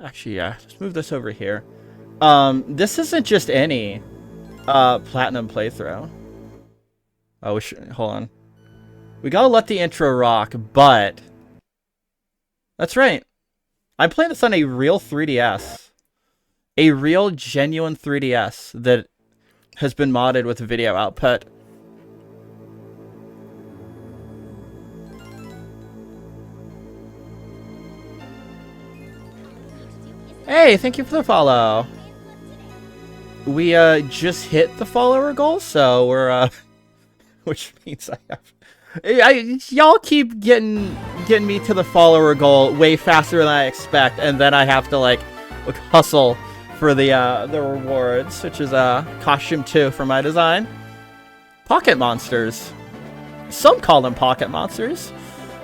Actually, yeah. Let's move this over here. This isn't just any platinum playthrough. Oh, we should hold on. We gotta let the intro rock, but that's right. I'm playing this on a real 3DS. A real, genuine 3DS that has been modded with video output. Hey, thank you for the follow. We just hit the follower goal, so we're which means I have y'all keep getting me to the follower goal way faster than I expect, and then I have to like hustle for the rewards, which is costume 2 for my design. Pocket monsters. Some call them pocket monsters.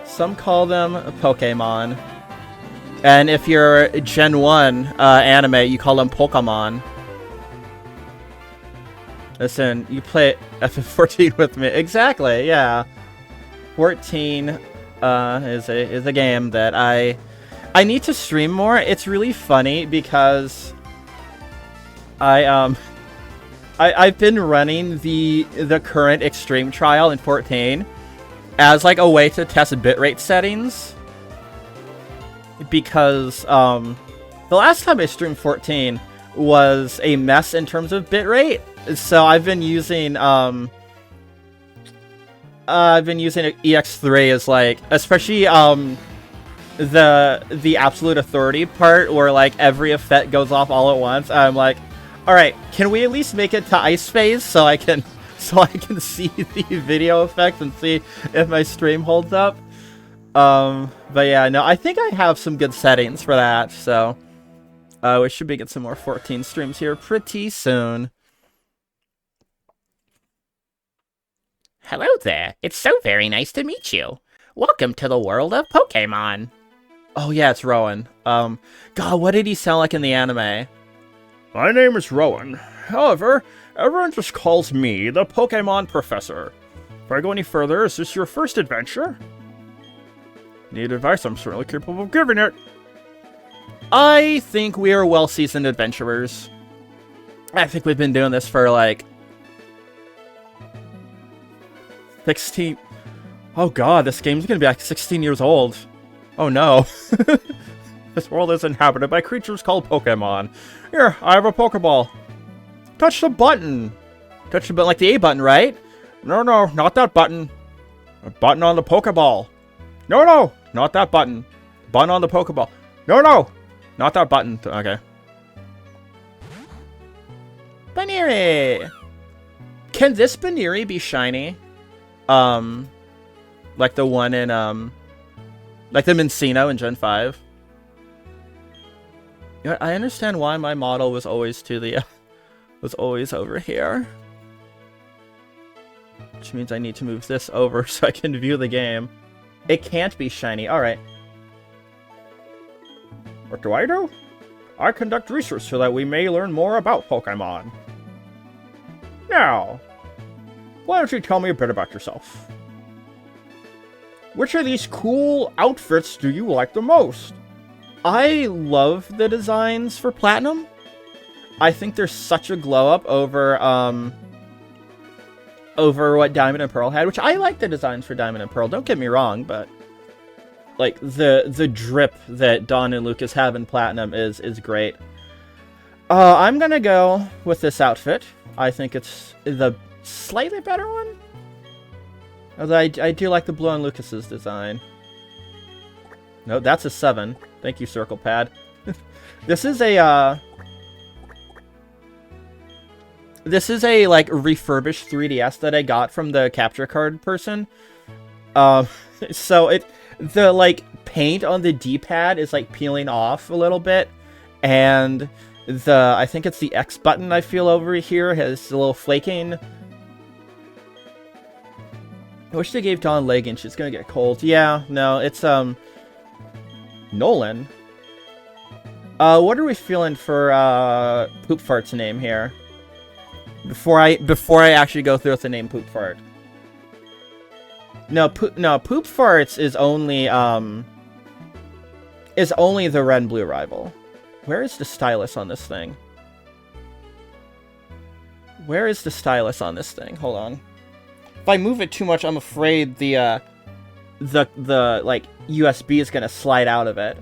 Some call them Pokemon. And if you're Gen 1 anime, you call them Pokemon. Listen, you play FF14 with me. Exactly, yeah. 14 is a game that I need to stream more. It's really funny because I've been running the current extreme trial in 14 as like a way to test bitrate settings. Because the last time I streamed 14 was a mess in terms of bitrate, so I've been using EX3 as like, especially the absolute authority part where like every effect goes off all at once. I'm like, all right, can we at least make it to ice phase so I can see the video effects and see if my stream holds up. But yeah, no, I think I have some good settings for that, so we should be getting some more 14 streams here pretty soon. Hello there. It's so very nice to meet you. Welcome to the world of Pokemon. Oh yeah, it's Rowan. God, what did he sound like in the anime? My name is Rowan. However, everyone just calls me the Pokemon Professor. Before I go any further, is this your first adventure? Need advice? I'm certainly capable of giving it. I think we are well-seasoned adventurers. I think we've been doing this for like 16. Oh god, this game's gonna be like 16 years old. Oh no. This world is inhabited by creatures called Pokemon. Here, I have a Pokeball. Touch the button. Touch the button, like the A button, right? No, not that button. A button on the Pokeball. No, not that button. Button on the Pokeball. No, not that button. Okay. Baneri! Can this Baneri be shiny? Like the one in, like the Mincino in Gen 5? You know, I understand why my model was always to the, was always over here. Which means I need to move this over so I can view the game. It can't be shiny. Alright. What do? I conduct research so that we may learn more about Pokemon. Now, why don't you tell me a bit about yourself? Which of these cool outfits do you like the most? I love the designs for Platinum. I think there's such a glow up over what Diamond and Pearl had, which I like the designs for Diamond and Pearl, don't get me wrong, but like the drip that Dawn and Lucas have in Platinum is great. I'm gonna go with this outfit. I think it's the slightly better one. Although I do like the blue on Lucas's design. No, that's a 7. Thank you, Circle Pad. This is a like refurbished 3DS that I got from the capture card person. So the like paint on the D-pad is like peeling off a little bit, and I think it's the X button I feel over here has a little flaking. I wish they gave Dawn leggings. She's gonna get cold. Yeah, no, it's Nolan. What are we feeling for Poop Fart's name here? Before I actually go through with the name Poop Fart. No, Poop Farts is only the red and blue rival. Where is the stylus on this thing? Where is the stylus on this thing? Hold on. If I move it too much, I'm afraid the like USB is gonna slide out of it.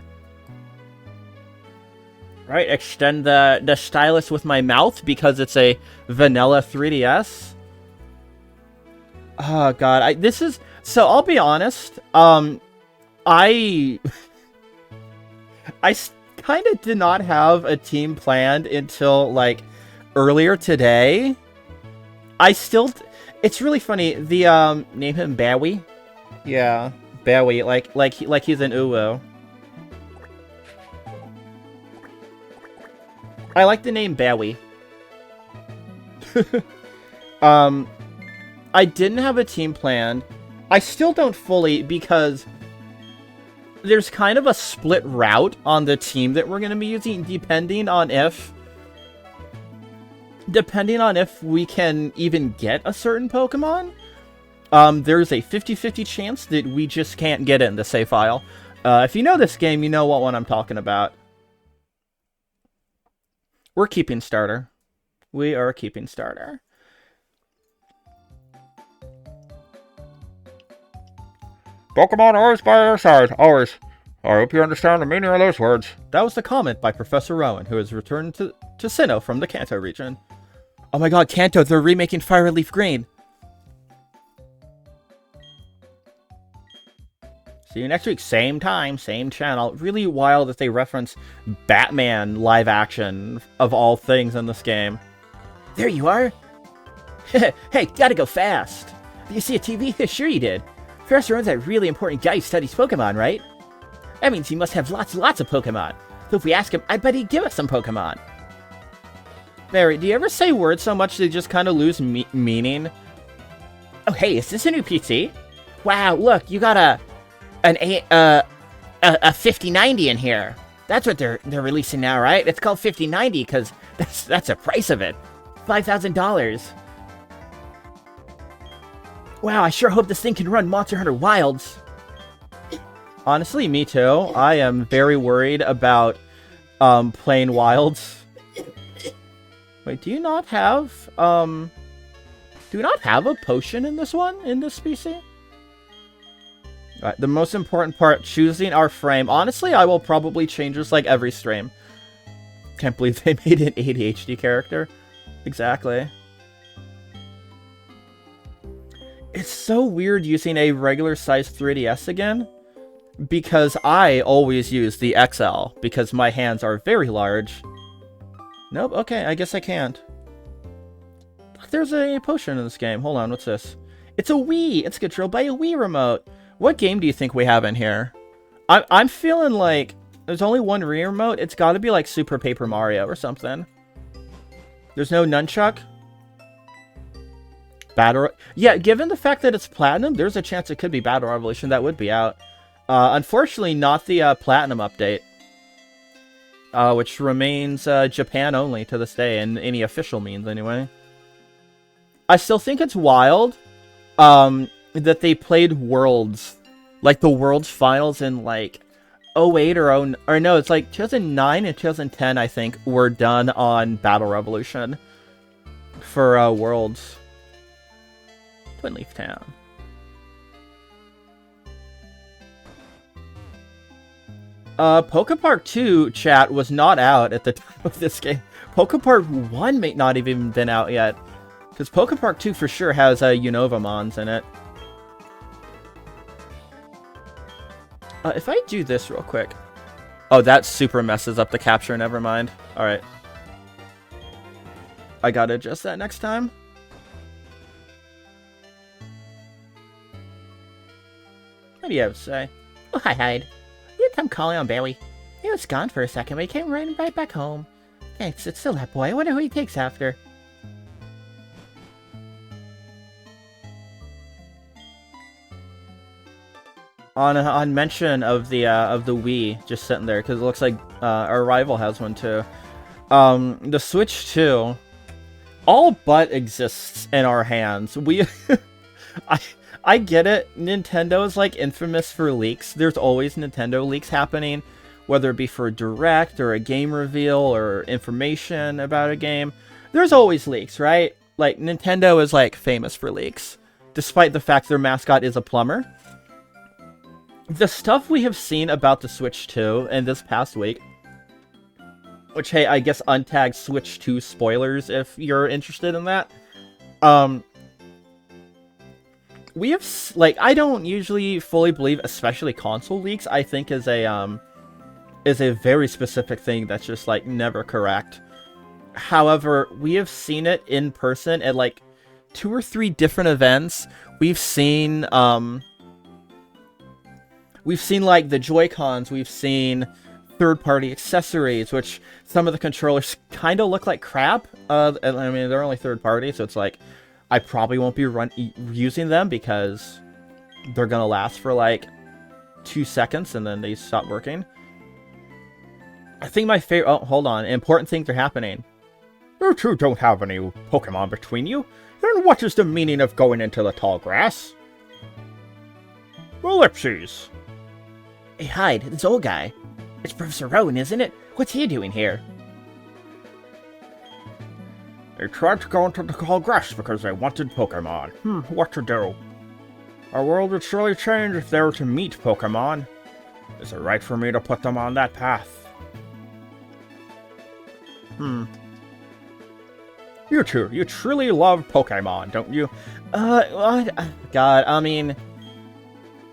Right, extend the stylus with my mouth because it's a vanilla 3DS. Oh god, this is so. I'll be honest. I kind of did not have a team planned until like earlier today. It's really funny. The name him Bowie. Yeah, Bowie. Like he's an uwu. I like the name Bowie. I didn't have a team planned. I still don't fully because there's kind of a split route on the team that we're going to be using depending on if we can even get a certain Pokemon. There's a 50-50 chance that we just can't get it in the save file. If you know this game, you know what one I'm talking about. We're keeping starter. We are keeping starter. Pokemon always by our side, always. I hope you understand the meaning of those words. That was the comment by Professor Rowan, who has returned to Sinnoh from the Kanto region. Oh my god, Kanto, they're remaking Fire Leaf Green. See you next week, same time, same channel. Really wild that they reference Batman live action of all things in this game. There you are. Hey, gotta go fast. Did you see a TV? Sure you did. Professor Rowan's that really important guy who studies Pokemon, right? That means he must have lots of Pokemon. So if we ask him, I bet he'd give us some Pokemon. Mary, do you ever say words so much they just kind of lose meaning? Oh, hey, is this a new PC? Wow, look, you got a 5090 in here. That's what they're releasing now, right? It's called 5090 because that's the price of it. $5,000. Wow, I sure hope this thing can run Monster Hunter Wilds. Honestly, me too. I am very worried about playing Wilds. Wait, do you not have a potion in this one? In this PC? Alright, the most important part, choosing our frame. Honestly, I will probably change this like every stream. Can't believe they made an ADHD character. Exactly. It's so weird using a regular size 3DS again, because I always use the XL, because my hands are very large. Nope, okay, I guess I can't. Look, there's a potion in this game. Hold on, what's this? It's a Wii! It's controlled by a Wii remote! What game do you think we have in here? I'm feeling like there's only one Wii remote. It's gotta be like Super Paper Mario or something. There's no nunchuck? Yeah, given the fact that it's Platinum, there's a chance it could be Battle Revolution. That would be out. Unfortunately, not the Platinum update. Which remains Japan only to this day, in any official means anyway. I still think it's wild that they played Worlds. Like the Worlds finals in like 08 or no, it's like 2009 and 2010, I think, were done on Battle Revolution for Worlds. Twin Leaf Town. Pokepark 2, chat, was not out at the time of this game. Pokepark 1 may not even been out yet. Because Pokepark 2 for sure has Unovamons in it. If I do this real quick. Oh, that super messes up the capture, never mind. Alright. I gotta adjust that next time. What do you have to say? Oh, hi, Hyde. You come calling on Bowie. He was gone for a second, but he came right back home. Hey, it's still that boy. I wonder who he takes after. On mention of the Wii just sitting there, because it looks like our rival has one too. The Switch 2 all but exists in our hands. I get it. Nintendo is like infamous for leaks. There's always Nintendo leaks happening. whether it be for a direct or a game reveal or information about a game, there's always leaks, right? Like, Nintendo is, like, famous for leaks, despite the fact their mascot is a plumber. The stuff we have seen about the Switch 2 in this past week, which, hey, I guess untagged Switch 2 spoilers if you're interested in that. We have, like, I don't usually fully believe, especially console leaks, I think is a very specific thing that's just, like, never correct. However, we have seen it in person at, like, 2 or 3 different events. We've seen, like, the Joy-Cons, we've seen third-party accessories, which some of the controllers kind of look like crap. I mean, they're only third-party, so it's like, I probably won't be using them because they're gonna last for, like, 2 seconds and then they stop working. I think my favorite... Oh, hold on. Important things are happening. You two don't have any Pokemon between you. Then what is the meaning of going into the tall grass? Ellipses. Hey, Hyde, this old guy. It's Professor Rowan, isn't it? What's he doing here? They tried to go into the tall grass because they wanted Pokemon. What to do? Our world would surely change if they were to meet Pokemon. Is it right for me to put them on that path? You two, you truly love Pokemon, don't you? God, I mean,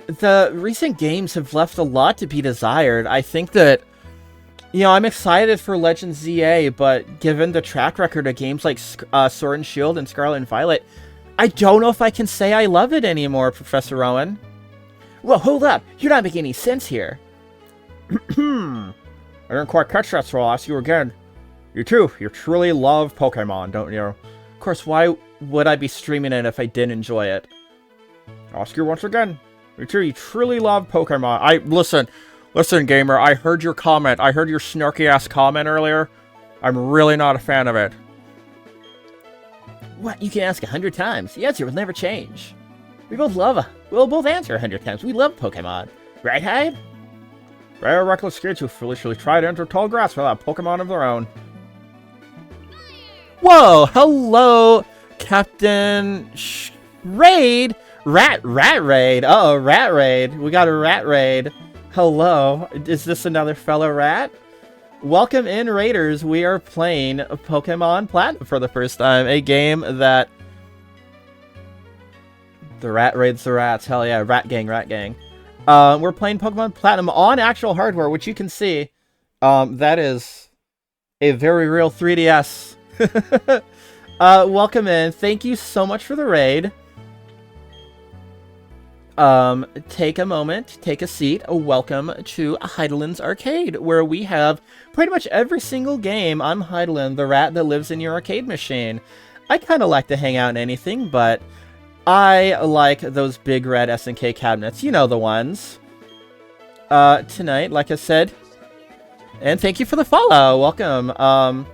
the recent games have left a lot to be desired. I think that, you know, I'm excited for Legends ZA, but given the track record of games like Sword and Shield and Scarlet and Violet, I don't know if I can say I love it anymore, Professor Rowan. Well, hold up. You're not making any sense here. I didn't quite catch that, so I'll ask you again. You two, you truly love Pokemon, don't you? Of course, why would I be streaming it if I didn't enjoy it? I'll ask you once again. You two, you truly love Pokemon. Listen, gamer, I heard your comment. I heard your snarky-ass comment earlier. I'm really not a fan of it. What? You can ask 100 times. The answer will never change. We'll both answer 100 times. We love Pokemon. Right, Hyde? Rare reckless kids who foolishly try to enter tall grass without Pokemon of their own. Whoa! Hello, Captain Raid! Rat Raid! Uh-oh, Rat Raid. We got a Rat Raid. Hello. Is this another fellow rat? Welcome in, Raiders. We are playing Pokemon Platinum for the first time. A game that... The rat raids the rats. Hell yeah. Rat gang, rat gang. We're playing Pokemon Platinum on actual hardware, which you can see. That is a very real 3DS. Welcome in. Thank you so much for the raid. Take a moment, take a seat. Welcome to Hydelinne's Arcade, where we have pretty much every single game. I'm Hydelinne, the rat that lives in your arcade machine. I kind of like to hang out in anything, but I like those big red SNK cabinets. You know the ones. Tonight, like I said, and thank you for the follow. Welcome.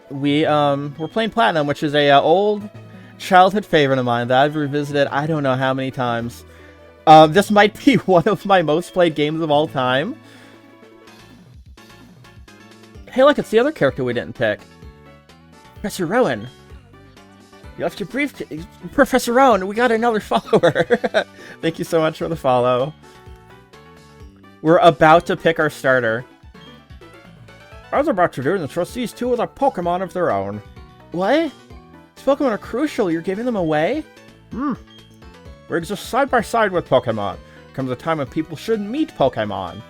We're playing Platinum, which is a old childhood favorite of mine that I've revisited I don't know how many times. This might be one of my most played games of all time. Hey, look, it's the other character we didn't pick. Professor Rowan. You left your briefcase. Professor Rowan, we got another follower. Thank you so much for the follow. We're about to pick our starter. I was about to do and trust these two with a Pokemon of their own. What? These Pokemon are crucial. You're giving them away? We exist side by side with Pokemon. Comes a time when people should meet Pokemon.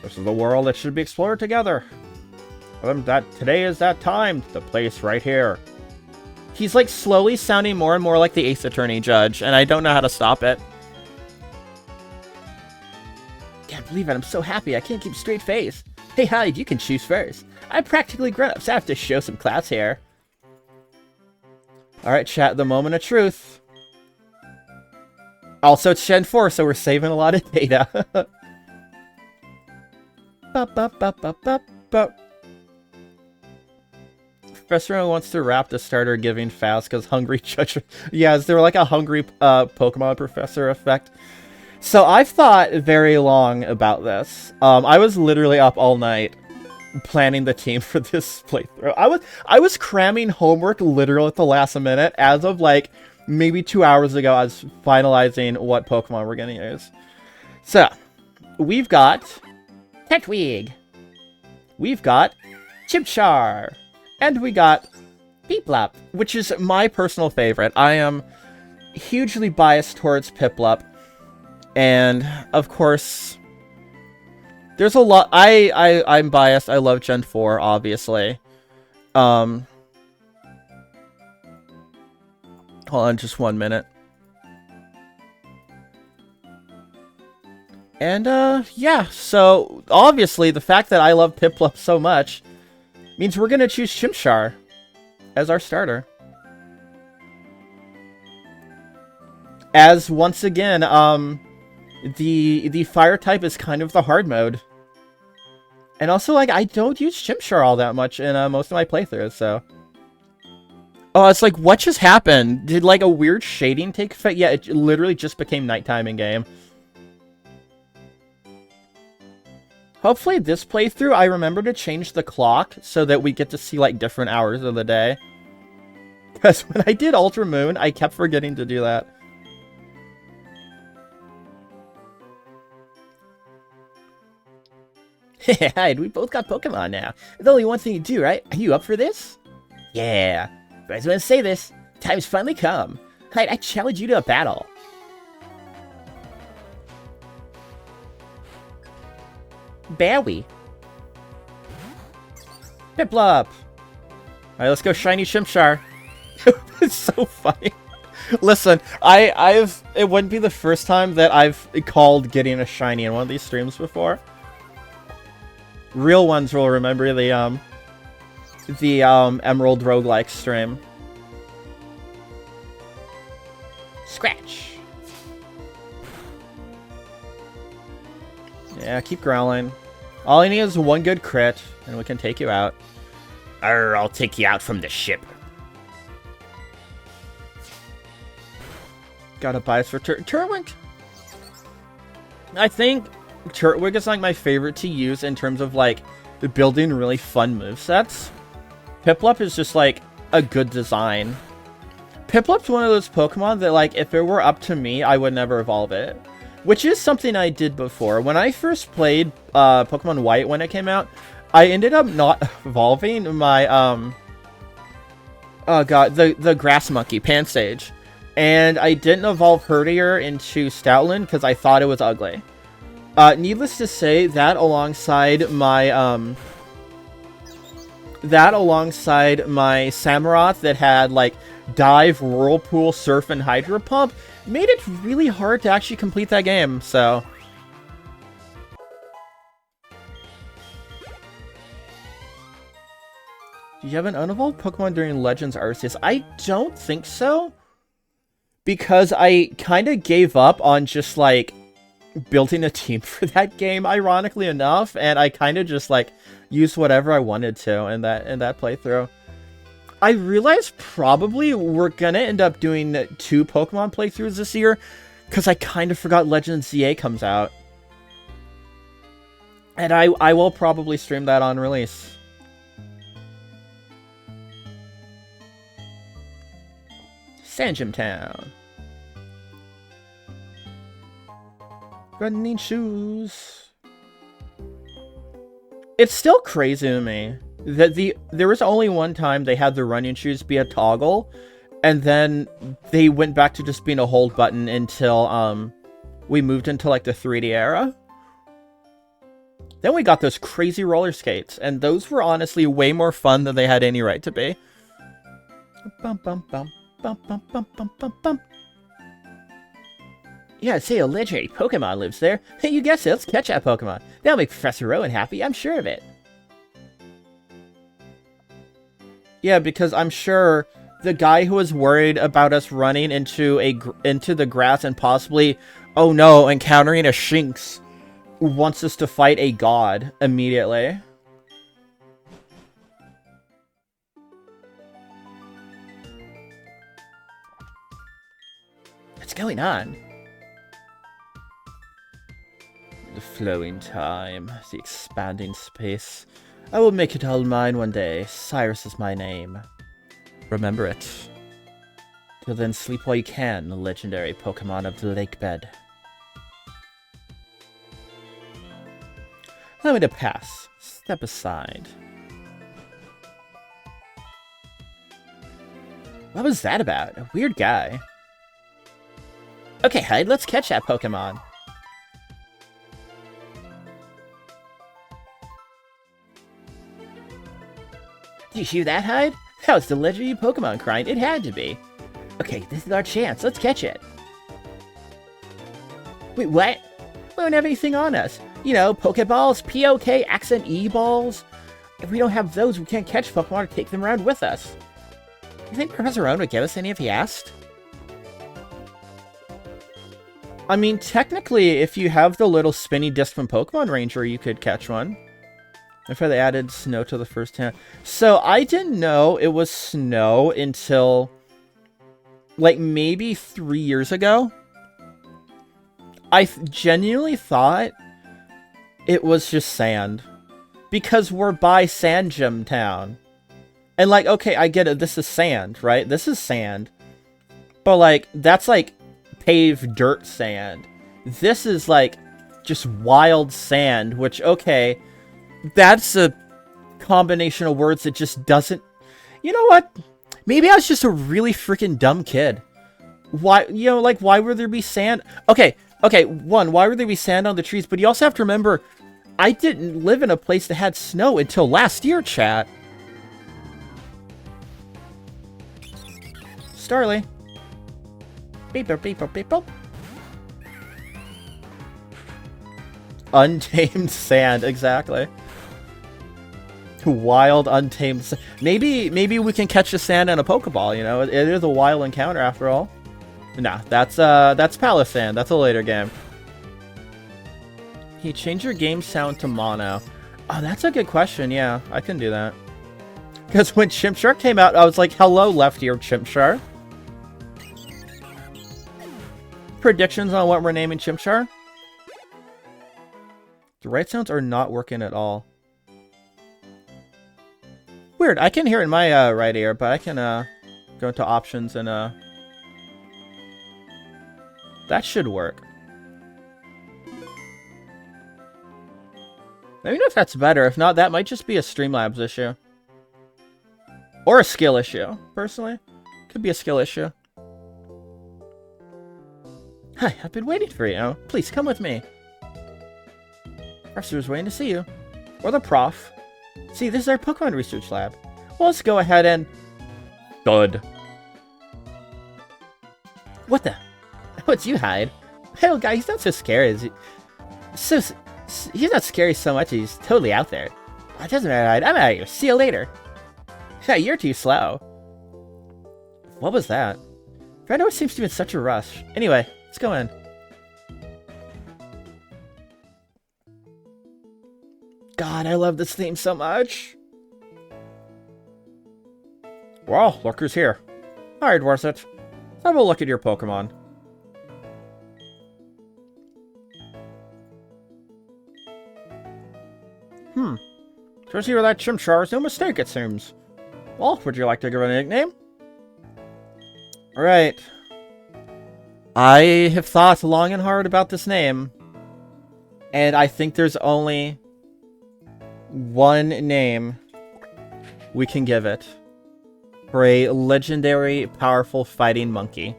This is the world that should be explored together. Today is that time. The place right here. He's like slowly sounding more and more like the Ace Attorney judge, and I don't know how to stop it. Can't believe it. I'm so happy. I can't keep a straight face. Hey, Hyde, you can choose first. I'm practically grown-up, so I have to show some class here. Alright, chat, the moment of truth. Also, it's Gen 4, so we're saving a lot of data. Professor Owen wants to wrap the starter giving fast because hungry judge. Yeah, is there like a hungry Pokemon professor effect? So I've thought very long about this. I was literally up all night planning the team for this playthrough. I was cramming homework literally at the last minute. As of like maybe 2 hours ago, I was finalizing what Pokemon we're gonna use. So we've got Tetwig. we've got Chimchar, and we got Piplup. which is my personal favorite. I am hugely biased towards Piplup, and of course, there's a lot. I'm biased. I love Gen 4, obviously. Hold on, just 1 minute. And yeah. So obviously, the fact that I love Piplup so much means we're gonna choose Chimchar as our starter. As once again, the fire type is kind of the hard mode. And also, like, I don't use Chimchar all that much in most of my playthroughs, so. Oh, it's like, what just happened? Did, like, a weird shading take effect? Yeah, it literally just became nighttime in game. Hopefully this playthrough, I remember to change the clock so that we get to see, like, different hours of the day. Because when I did Ultra Moon, I kept forgetting to do that. Hyde, we both got Pokemon now. There's only one thing to do, right? Are you up for this? Yeah. But I was going to say this. Time's finally come. Hyde, I challenge you to a battle. Bowie. Piplup! Alright, let's go shiny Chimchar. It's so funny. Listen, it wouldn't be the first time that I've called getting a shiny in one of these streams before. Real ones will remember the Emerald roguelike stream. Scratch. Yeah, keep growling. All I need is one good crit, and we can take you out. I'll take you out from the ship. Got a bias for Turtwig. I think Turtwig is like my favorite to use in terms of like building really fun movesets. Piplup is just like a good design. Piplup's one of those Pokemon that like if it were up to me, I would never evolve it. Which is something I did before. When I first played Pokemon White when it came out, I ended up not evolving my oh god, the grass monkey, Pansage. And I didn't evolve Herdier into Stoutland because I thought it was ugly. Needless to say, that alongside my Samurott that had like Dive, Whirlpool, Surf, and Hydro Pump made it really hard to actually complete that game, so. Do you have an unevolved Pokemon during Legends Arceus? I don't think so. Because I kind of gave up on just, like, building a team for that game, ironically enough. And I kind of just, like, used whatever I wanted to in that playthrough. I realized probably we're gonna end up doing 2 Pokemon playthroughs this year. Because I kind of forgot Legends ZA comes out. And I will probably stream that on release. Sanjim Town. Running shoes. It's still crazy to me that there was only one time they had the running shoes be a toggle, and then they went back to just being a hold button until we moved into like the 3D era. Then we got those crazy roller skates, and those were honestly way more fun than they had any right to be. Bum bum bum. Bum, bum, bum, bum, bum, bum. Yeah, say a legendary Pokemon lives there. You guessed it, let's catch that Pokemon. That'll make Professor Rowan happy, I'm sure of it. Yeah, because I'm sure the guy who was worried about us running into the grass and possibly, oh no, encountering a Shinx wants us to fight a god immediately. What's going on? The flowing time, the expanding space. I will make it all mine one day. Cyrus is my name. Remember it. Till then, sleep while you can, legendary Pokemon of the lake bed. Allow me to pass. Step aside. What was that about? A weird guy. Okay, Hyde, let's catch that Pokemon. Did you hear that, Hyde? That was the legendary Pokemon crying. It had to be. Okay, this is our chance. Let's catch it. Wait, what? We don't have anything on us. You know, Pokeballs, POK, Accent E balls. If we don't have those, we can't catch Pokemon or take them around with us. You think Professor Owen would give us any if he asked? I mean, technically, if you have the little spinny disc from Pokemon Ranger, you could catch one. If they added snow to the first town. So, I didn't know it was snow until, like, maybe 3 years ago. I genuinely thought it was just sand. Because we're by Sand Gym Town. And, like, okay, I get it. This is sand, right? This is sand. But, like, that's, like, paved dirt sand. This is, like, just wild sand, which, okay, that's a combination of words that just doesn't... You know what? Maybe I was just a really freaking dumb kid. Why, you know, like, why would there be sand? Okay, one, why would there be sand on the trees? But you also have to remember, I didn't live in a place that had snow until last year, chat. Starly. Beep, beep, beep, beep, beep. Untamed sand, exactly. Wild, untamed sand. Maybe we can catch the sand in a Pokeball, you know? It is a wild encounter after all. Nah, that's Palace Sand. That's a later game. Can you change your game sound to mono? Oh, that's a good question. Yeah, I can do that. Because when Chimchar came out, I was like, hello, left ear Chimchar. Predictions on what we're naming Chimchar? The right sounds are not working at all. Weird, I can hear it in my right ear, but I can go into options and that should work. Let me know if that's better. If not, that might just be a Streamlabs issue. Or a skill issue, personally. Could be a skill issue. Hi, I've been waiting for you. Please, come with me. Professor was waiting to see you. Or the prof. See, this is our Pokemon research lab. Well, let's go ahead and... Thud. What the? What's you, Hyde? Hell, guy, he's not so scary. He's not scary so much, he's totally out there. It doesn't matter, Hyde. I'm out of here. See you later. Yeah, you're too slow. What was that? Fred always seems to be in such a rush. Anyway, let's go in. God, I love this theme so much. Well, look who's here. Alright, Worth it. Let's have a look at your Pokemon. Just here that Chimchar is no mistake, it seems. Well, would you like to give it a nickname? Alright. I have thought long and hard about this name. And I think there's only one name we can give it. For a legendary, powerful fighting monkey.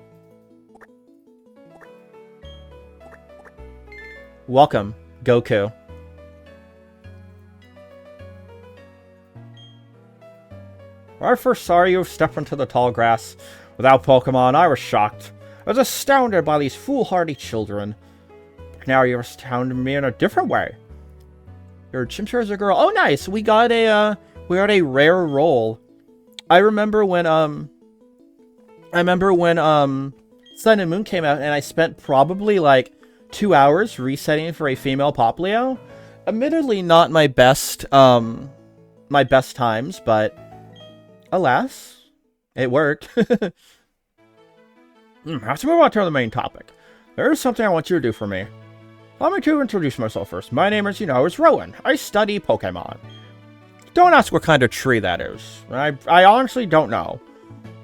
Welcome, Goku. When I first saw you step into the tall grass without Pokemon, I was shocked. I was astounded by these foolhardy children. Now you're astounding me in a different way. Your Chimchar's a girl. Oh, nice! We got a rare roll. I remember when Sun and Moon came out, and I spent probably like 2 hours resetting for a female Poplio. Admittedly, not my best times, but alas, it worked. Let's move on to the main topic. There is something I want you to do for me. Allow me to introduce myself first. My name, as you know, is Rowan. I study Pokemon. Don't ask what kind of tree that is. I honestly don't know.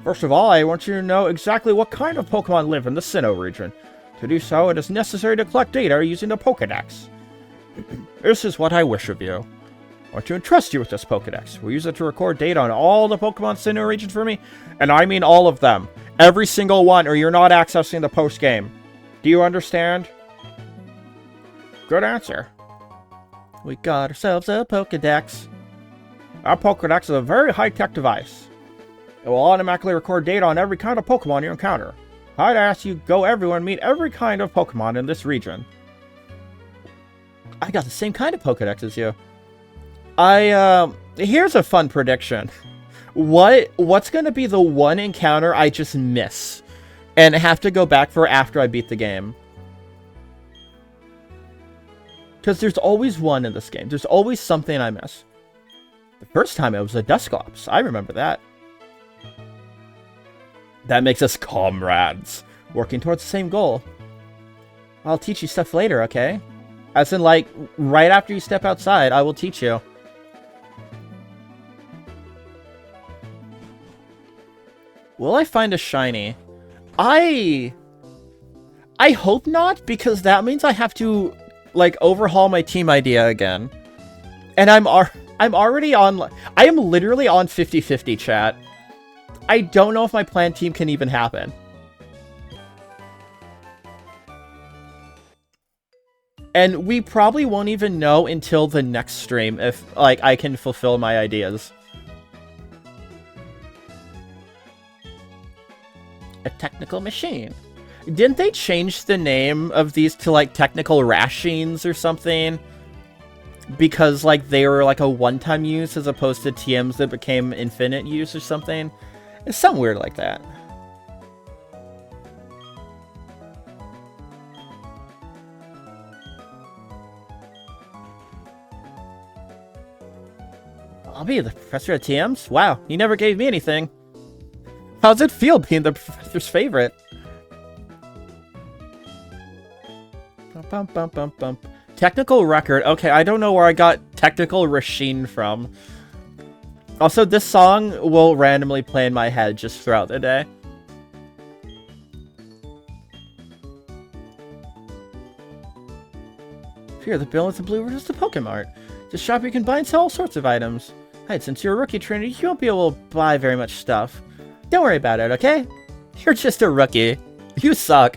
First of all, I want you to know exactly what kind of Pokemon live in the Sinnoh region. To do so, it is necessary to collect data using the Pokedex. This is what I wish of you. I want to entrust you with this Pokedex. We'll use it to record data on all the Pokemon Sinnoh region for me, and I mean all of them. Every single one, or you're not accessing the post-game. Do you understand? Good answer. We got ourselves a Pokedex. Our Pokedex is a very high-tech device. It will automatically record data on every kind of Pokemon you encounter. I'd ask you go everywhere and meet every kind of Pokemon in this region. I got the same kind of Pokedex as you. Here's a fun prediction. What's gonna be the one encounter I just miss and have to go back for after I beat the game? Because there's always one in this game. There's always something I miss. The first time it was a Dusclops. I remember that. That makes us comrades, working towards the same goal. I'll teach you stuff later, okay? As in, like, right after you step outside, I will teach you. Will I find a shiny? I hope not, because that means I have to, like, overhaul my team idea again. And I'm already on, I am literally on 50-50, chat. I don't know if my planned team can even happen. And we probably won't even know until the next stream if, like, I can fulfill my ideas. A technical machine. Didn't they change the name of these to, like, technical rations or something? Because, like, they were, like, a one-time use as opposed to TMs that became infinite use or something? It's something weird like that. I'll be the professor of TMs? Wow, he never gave me anything. How's it feel being the professor's favorite? Bum, bum, bum, bum. Technical record. Okay, I don't know where I got technical Rasheen from. Also, this song will randomly play in my head just throughout the day. Here, the bill with the blue is the Pokemart. The shop you can buy and sell all sorts of items. Hey, since you're a rookie trainer, you won't be able to buy very much stuff. Don't worry about it, okay? You're just a rookie. You suck.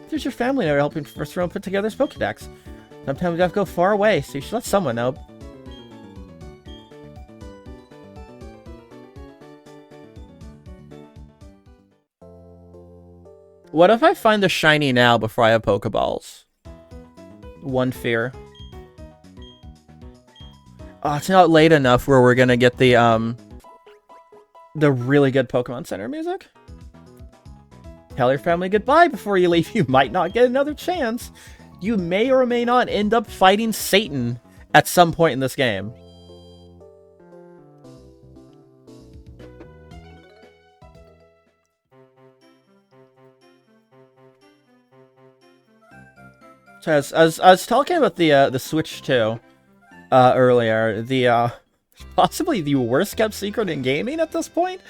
There's your family now helping Professor Rowan put together his Pokedex. Sometimes we have to go far away, so you should let someone know. What if I find the shiny now before I have Pokeballs? One fear. Oh, it's not late enough where we're gonna get the really good Pokemon Center music. Tell your family goodbye before you leave. You might not get another chance. You may or may not end up fighting Satan at some point in this game. So as I was talking about the Switch 2 earlier, the possibly the worst kept secret in gaming at this point.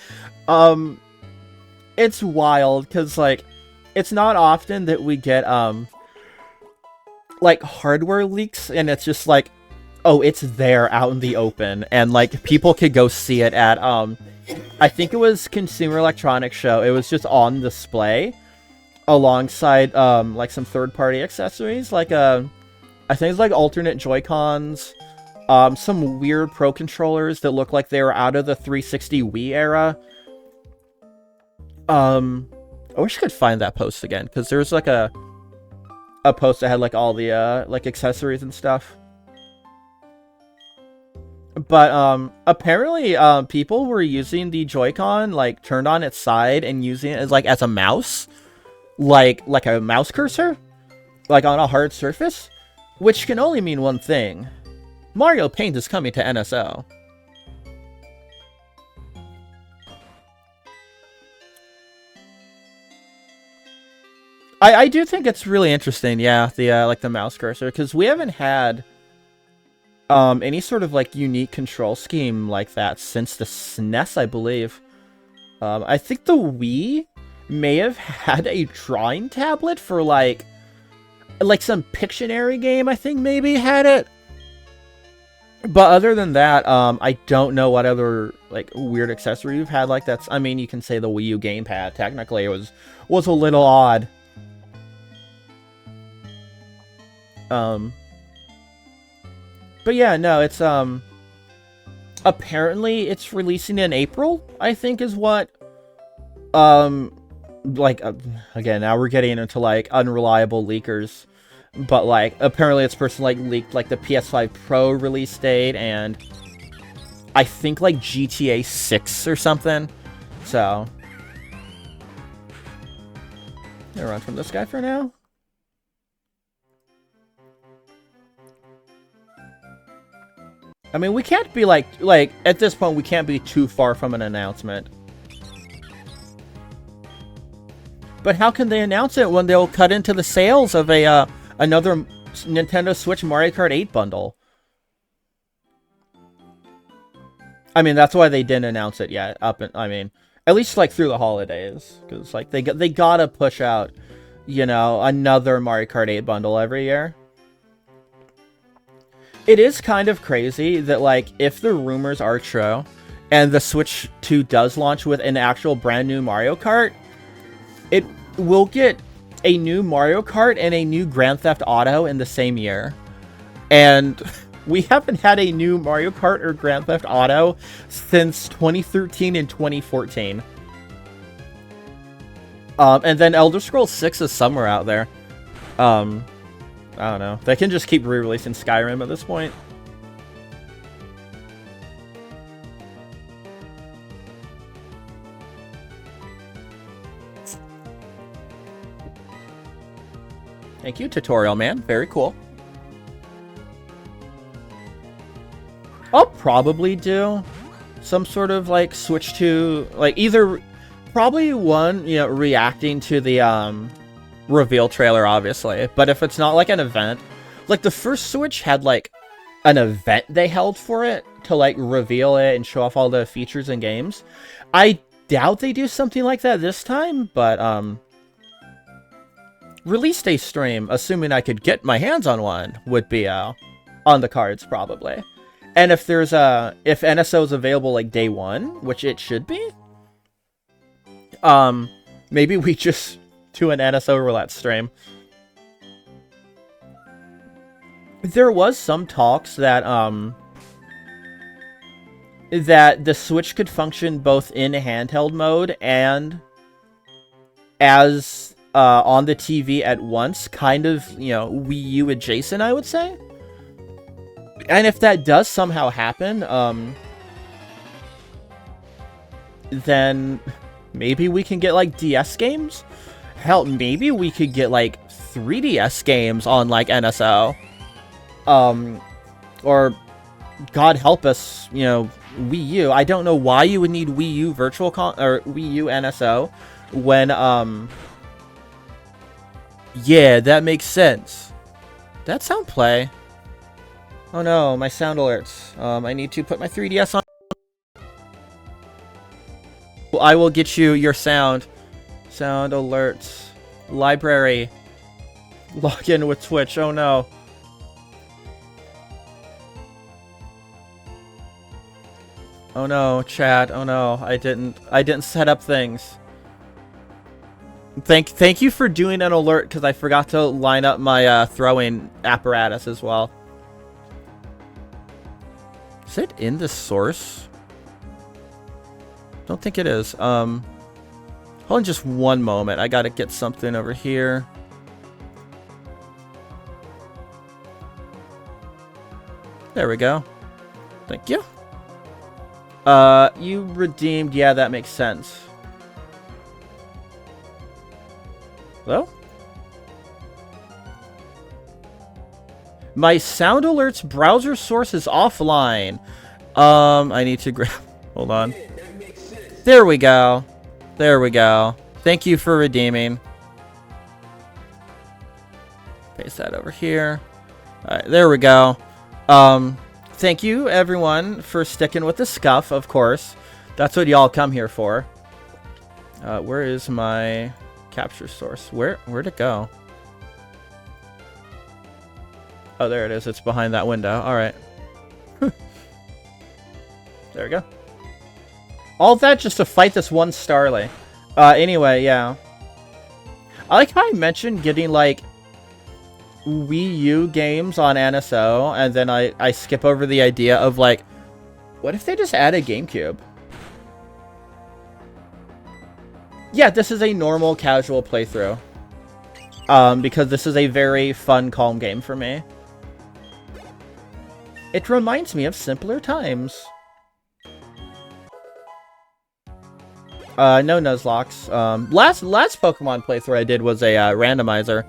It's wild because, like, it's not often that we get like hardware leaks and it's just like, oh, it's there out in the open and like people could go see it at I think it was Consumer Electronics Show. It was just on display alongside like some third-party accessories, like I think it's like alternate Joy-Cons, some weird Pro controllers that look like they were out of the 360 Wii era. I wish I could find that post again, because there was like a post that had like all the like accessories and stuff. But apparently people were using the Joy-Con like turned on its side and using it as like as a mouse. Like a mouse cursor, like on a hard surface, which can only mean one thing. Mario Paint is coming to NSO. I do think it's really interesting, yeah, the like the mouse cursor, because we haven't had any sort of like unique control scheme like that since the SNES, I believe. I think the Wii may have had a drawing tablet for like some Pictionary game, I think maybe had it. But other than that, I don't know what other like weird accessory you've had like that. I mean, you can say the Wii U gamepad. Technically, it was a little odd. But yeah, no, it's apparently it's releasing in April, I think is what like again, now we're getting into like unreliable leakers, but like apparently this person like leaked like the PS5 Pro release date and I think like GTA 6 or something. So I'm gonna run from this guy for now. I mean, we can't be like at this point we can't be too far from an announcement. But how can they announce it when they'll cut into the sales of a another Nintendo Switch Mario Kart 8 bundle? I mean, that's why they didn't announce it yet. I mean, at least like through the holidays, because like they gotta push out, you know, another Mario Kart 8 bundle every year. It is kind of crazy that like if the rumors are true, and the Switch 2 does launch with an actual brand new Mario Kart, it will get a new Mario Kart and a new Grand Theft Auto in the same year. And we haven't had a new Mario Kart or Grand Theft Auto since 2013 and 2014. And then Elder Scrolls 6 is somewhere out there. I don't know. They can just keep re-releasing Skyrim at this point. Thank you, Tutorial Man. Very cool. I'll probably do some sort of like switch to like either probably one, you know, reacting to the reveal trailer, obviously. But if it's not like an event, like the first Switch had like an event they held for it to like reveal it and show off all the features and games. I doubt they do something like that this time, but release day stream, assuming I could get my hands on one, would be on the cards probably. And if there's if NSO is available like day one, which it should be, maybe we just do an NSO roulette stream. There was some talks that that the Switch could function both in handheld mode and as on the TV at once, kind of, you know, Wii U adjacent, I would say. And if that does somehow happen, then maybe we can get like DS games. Hell, maybe we could get like 3DS games on like NSO. Or God help us, you know, Wii U. I don't know why you would need Wii U or Wii U NSO when yeah, that makes sense. That sound play. Oh no, my sound alerts. I need to put my 3DS on. I will get you your sound. Sound alerts. Library. Log in with Twitch. Oh no. Oh no, chat. Oh no, I didn't set up things. Thank you for doing an alert, because I forgot to line up my throwing apparatus as well. Is it in the source? Don't think it is. Hold on just one moment. I gotta get something over here. There we go. Thank you. You redeemed. Yeah, that makes sense. Hello? My sound alerts browser source is offline. I need to grab... Hold on. There we go. There we go. Thank you for redeeming. Paste that over here. All right, there we go. Thank you, everyone, for sticking with the scuff, of course. That's what y'all come here for. Where is my capture source? Where'd it go? Oh, there it is. It's behind that window. All right. There we go. All that just to fight this one Starly. Anyway, yeah. I like how I mentioned getting, like, Wii U games on NSO, and then I skip over the idea of, like, what if they just added GameCube? Yeah, this is a normal, casual playthrough. Because this is a very fun, calm game for me. It reminds me of simpler times. No Nuzlocks. Last Pokemon playthrough I did was a randomizer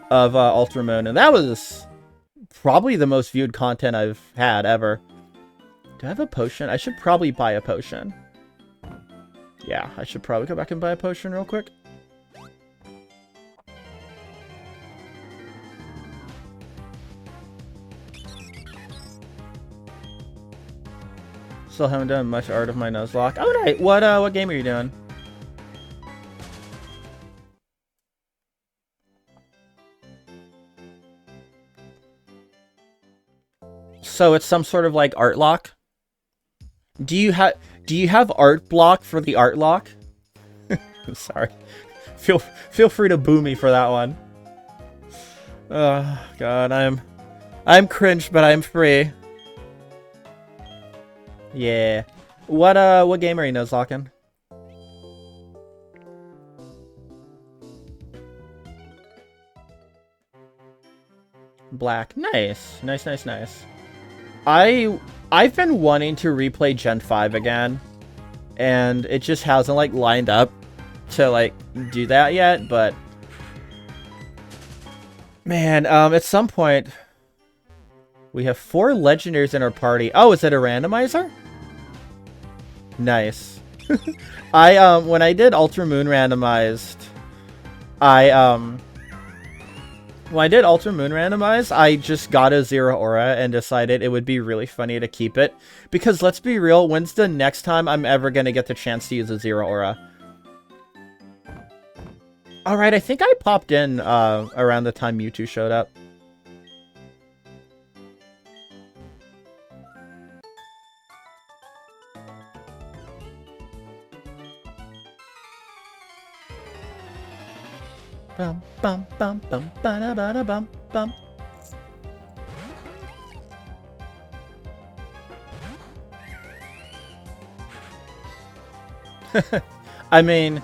of Ultra Moon, and that was probably the most viewed content I've had ever. Do I have a potion? I should probably buy a potion. Yeah, I should probably go back and buy a potion real quick. Still haven't done much art of my Nuzlocke. Alright, what game are you doing? So it's some sort of like art lock? Do you have art block for the art lock? I'm sorry. Feel free to boo me for that one. Oh god, I'm cringe, but I'm free. Yeah. What game are you Nuzlocking? Black. Nice. Nice. I've been wanting to replay Gen 5 again, and it just hasn't like lined up to like do that yet, but man, at some point we have 4 legendaries in our party. Oh, is it a randomizer? Nice. When I did Ultra Moon randomized, I just got a 0 aura and decided it would be really funny to keep it. Because let's be real, when's the next time I'm ever going to get the chance to use a 0 aura? Alright, I think I popped in around the time Mewtwo showed up. Bum bum bum bum ba da ba bum bum. I mean,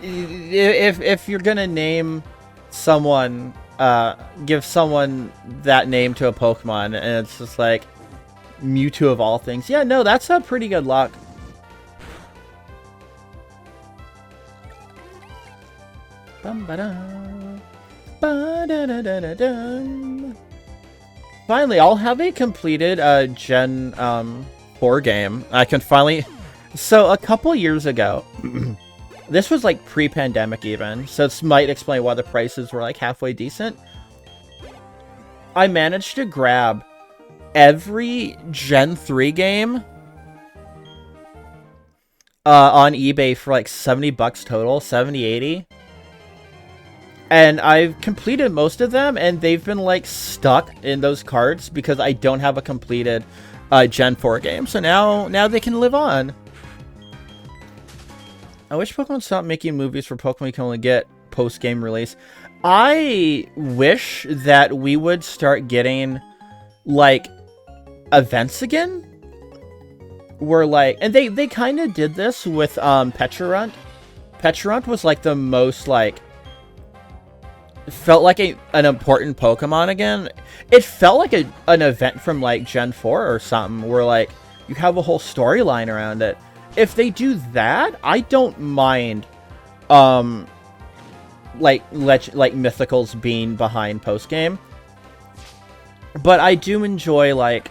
if you're gonna name someone, give someone that name to a Pokemon, and it's just like Mewtwo of all things. Yeah, no, that's a pretty good luck. Finally, I'll have a completed Gen 4 game. I can finally... So, a couple years ago, this was like pre-pandemic even, so this might explain why the prices were like halfway decent. I managed to grab every Gen 3 game on eBay for like 70 bucks total, 70, 80. And I've completed most of them, and they've been, like, stuck in those carts because I don't have a completed Gen 4 game. So now they can live on. I wish Pokemon stopped making movies for Pokemon you can only get post-game release. I wish that we would start getting, like, events again. Where, like... And they kind of did this with Pecharunt. Pecharunt was, like, the most, like... felt like an important Pokemon again. It felt like an event from like Gen 4 or something, where like you have a whole storyline around it. If they do that, I don't mind like Mythicals being behind post game. But I do enjoy, like,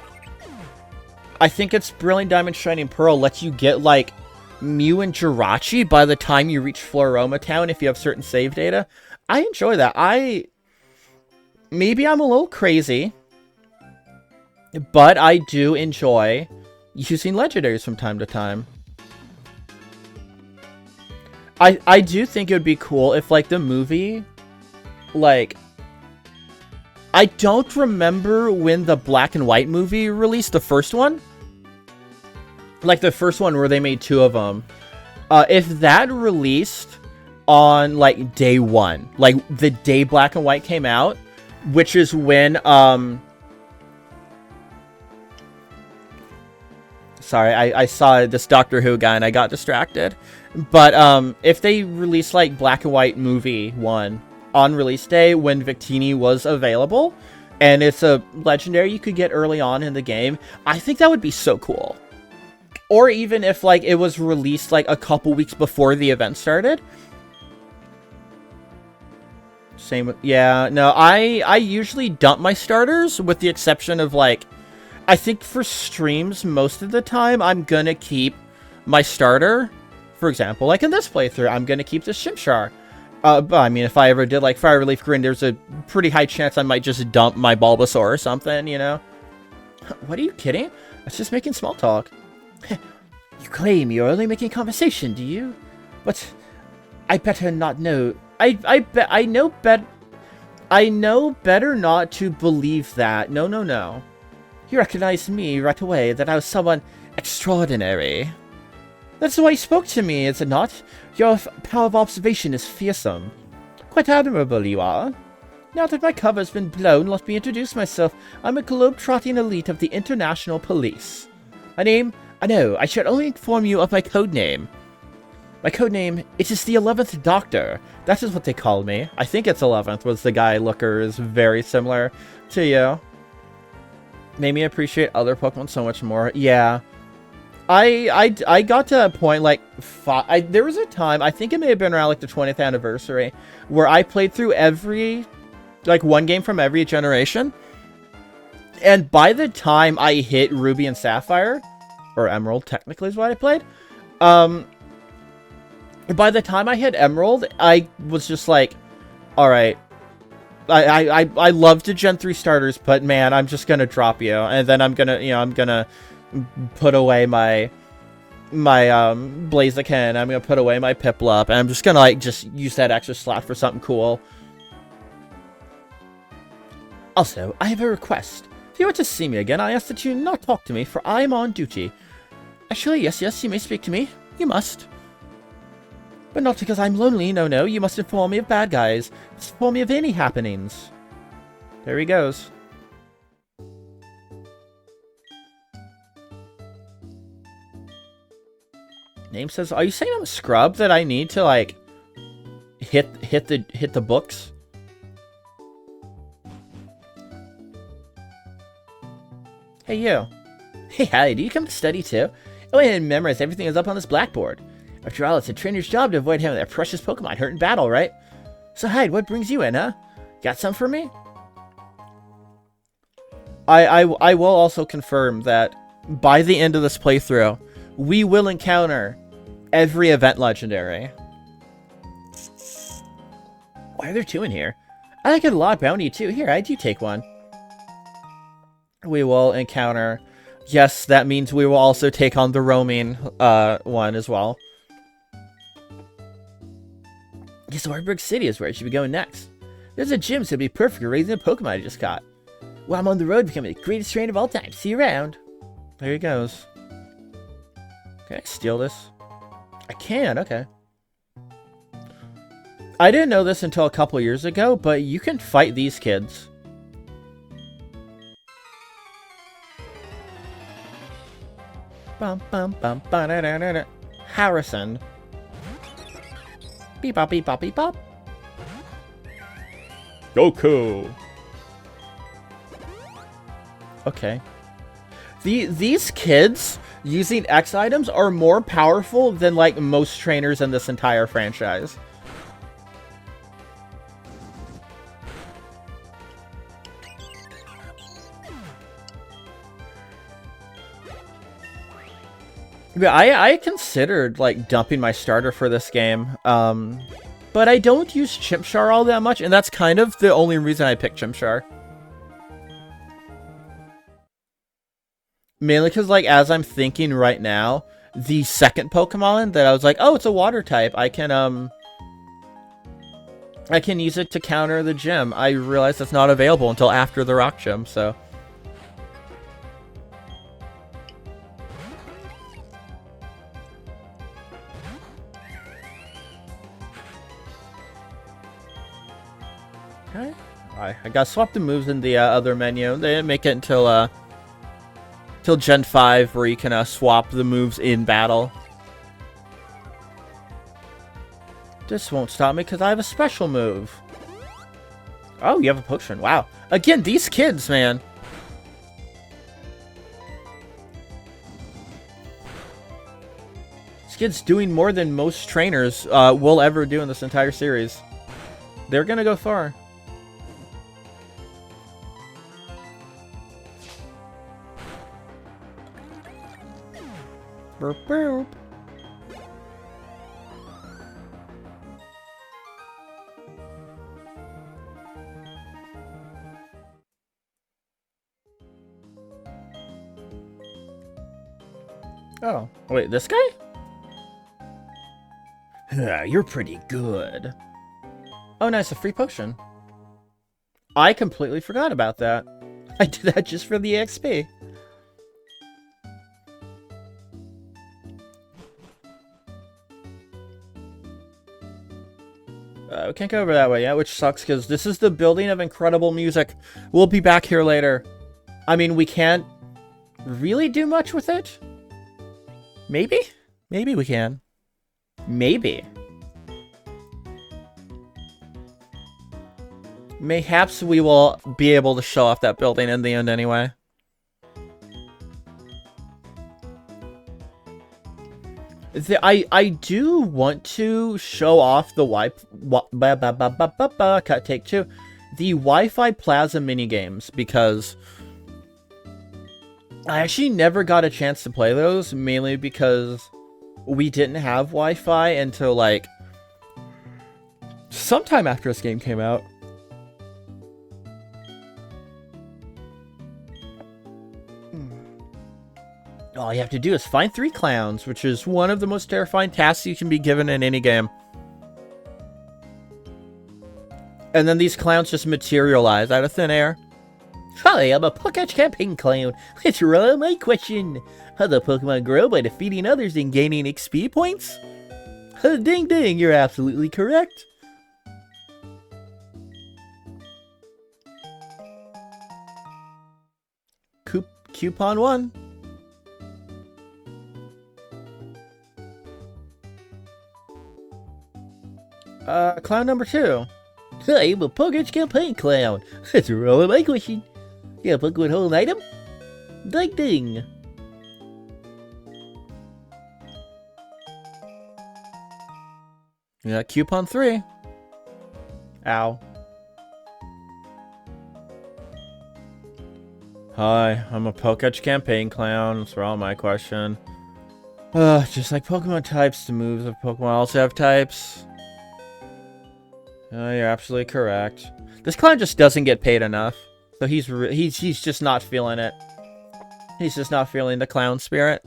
I think it's Brilliant Diamond Shining Pearl lets you get like Mew and Jirachi by the time you reach Floroma Town if you have certain save data. I enjoy that. maybe I'm a little crazy, but I do enjoy using legendaries from time to time. I do think it would be cool if, like, the movie, like, I don't remember when the black and white movie released, the first one. Like, the first one where they made 2 of them. If that released on, like, day 1, like, the day black and white came out, which is when, sorry, I saw this Doctor Who guy and I got distracted. But, if they released, like, black and white movie 1 on release day when Victini was available, and it's a legendary you could get early on in the game, I think that would be so cool. Or even if, like, it was released, like, a couple weeks before the event started. Same with, yeah, no, I usually dump my starters, with the exception of, like, I think for streams, most of the time, I'm gonna keep my starter. For example, like in this playthrough, I'm gonna keep this Shimshar. But I mean, if I ever did, like, Fire Relief Grin, there's a pretty high chance I might just dump my Bulbasaur or something, you know? What, are you kidding? I was just making small talk. You claim you're only making conversation, do you? But I better not know. I know better not to believe that. No. You recognized me right away, that I was someone extraordinary. That's the way you spoke to me, is it not? Your power of observation is fearsome. Quite admirable you are. Now that my cover has been blown, let me introduce myself. I'm a globe-trotting elite of the International Police. I should only inform you of my code name. My code name, it is the 11th Doctor. That is what they call me. I think it's 11th, was the guy looker is very similar to you. Made me appreciate other Pokemon so much more. Yeah. I got to a point, like, there was a time, I think it may have been around, like, the 20th anniversary, where I played through every, like, one game from every generation. And by the time I hit Ruby and Sapphire, or Emerald, technically is what I played, by the time I hit Emerald, I was just like, alright, I love the Gen 3 starters, but man, I'm just gonna drop you. And then I'm gonna put away my Blaziken, I'm gonna put away my Piplup, and I'm just gonna, like, just use that extra slot for something cool. Also, I have a request. If you want to see me again, I ask that you not talk to me, for I am on duty. Actually, yes, you may speak to me. You must. But not because I'm lonely, no, you must inform me of bad guys. Inform me of any happenings. There he goes. Name says, are you saying I'm a scrub that I need to, like, hit the books? Hey, you. Hey, Hyde, do you come to study too? Oh, and memorize everything that's up on this blackboard. After all, it's a trainer's job to avoid having that precious Pokemon hurt in battle, right? So, Hyde, what brings you in, huh? Got some for me? I will also confirm that by the end of this playthrough, we will encounter every event legendary. Why are there 2 in here? I like it a lot, bounty too. Here, I do take one. We will encounter... Yes, that means we will also take on the roaming one as well. Guess Wartburg City is where I should be going next. There's a gym, so it'd be perfect for raising a Pokemon I just caught. While I'm on the road becoming the greatest trainer of all time. See you around. There he goes. Can I steal this? I can, okay. I didn't know this until a couple years ago, but you can fight these kids. Bum bum bum ba da da da da. Harrison. Beep bop beep bop beep bop. Goku. Okay. These kids using X items are more powerful than, like, most trainers in this entire franchise. Yeah, I considered, like, dumping my starter for this game. But I don't use Chimchar all that much, and that's kind of the only reason I picked Chimchar. Mainly because, like, as I'm thinking right now, the second Pokemon that I was like, oh, it's a water type, I can use it to counter the gym. I realized that's not available until after the rock gym, so. Okay. I gotta swap the moves in the other menu. They didn't make it until till Gen 5 where you can swap the moves in battle. This won't stop me because I have a special move. Oh, you have a potion. Wow. Again, these kids, man. This kid's doing more than most trainers will ever do in this entire series. They're gonna go far. Burp, burp. Oh, wait, this guy? You're pretty good. Oh, nice, a free potion. I completely forgot about that. I did that just for the XP. We can't go over that way yet, which sucks because this is the building of incredible music. We'll be back here later. I mean, we can't really do much with it. Maybe? Maybe we can. Maybe. Mayhaps we will be able to show off that building in the end anyway. I do want to show off the cut take two, the Wi-Fi Plaza minigames, because I actually never got a chance to play those, mainly because we didn't have Wi-Fi until like sometime after this game came out. All you have to do is find 3 clowns, which is one of the most terrifying tasks you can be given in any game. And then these clowns just materialize out of thin air. Hi, I'm a Pokemon campaign clown. Let's roll my question. How do Pokemon grow by defeating others and gaining XP points? Ding ding, you're absolutely correct. Coupon 1. Clown number 2. I'm a Pokemon campaign clown. Let's roll my question. Yeah, Pokemon hold an item? Ding ding. Yeah, coupon 3. Ow. Hi, I'm a Poketch campaign clown. That's all my question. Just like Pokemon types, the moves of Pokemon also have types. You're absolutely correct. This clown just doesn't get paid enough, so he's just not feeling it. He's just not feeling the clown spirit.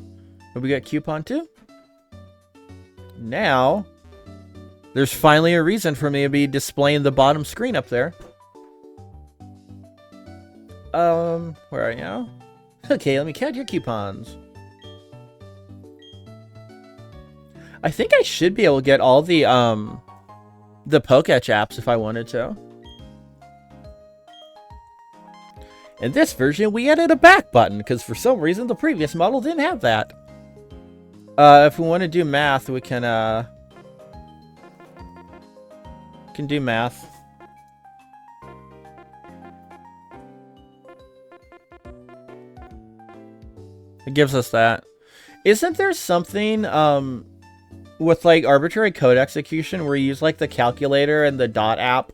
But we got coupon 2. Now, there's finally a reason for me to be displaying the bottom screen up there. Where are you now? Okay, let me count your coupons. I think I should be able to get all the Poketch apps if I wanted to. In this version, we added a back button, because for some reason the previous model didn't have that. If we want to do math, we can do math. It gives us that. Isn't there something, with like arbitrary code execution where you use like the calculator and the dot app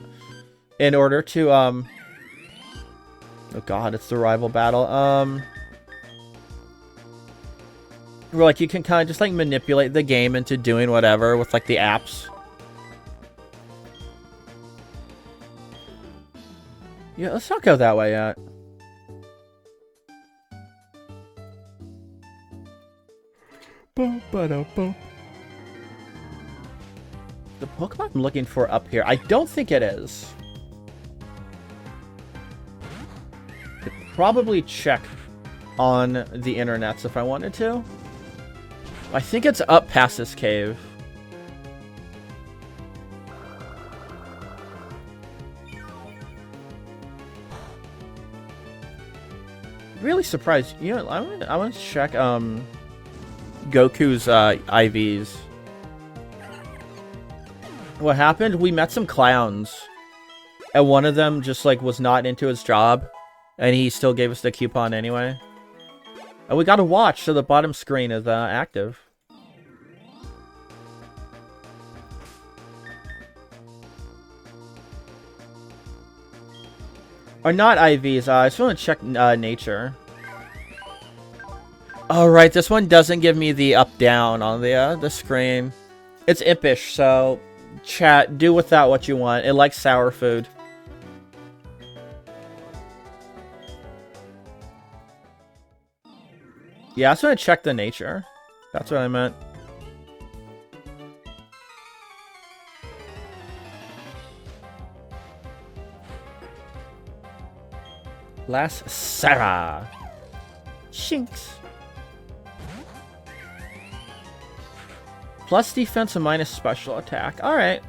in order to oh god, it's the rival battle, where like you can kind of just like manipulate the game into doing whatever with like the apps. Yeah, let's not go that way yet. The Pokemon I'm looking for up here, I don't think it is. Could probably check on the internets if I wanted to. I think it's up past this cave. Really surprised. You know, I want to check Goku's IVs. What happened? We met some clowns, and one of them just like was not into his job, and he still gave us the coupon anyway. And we got a watch, so the bottom screen is active. Or not IVs, I just want to check nature. Oh, right, this one doesn't give me the up-down on the screen. It's impish, so chat, do with that what you want. It likes sour food. Yeah, I just want to check the nature. That's what I meant. Last Sarah. Shinx. Plus defense and minus special attack. Alright.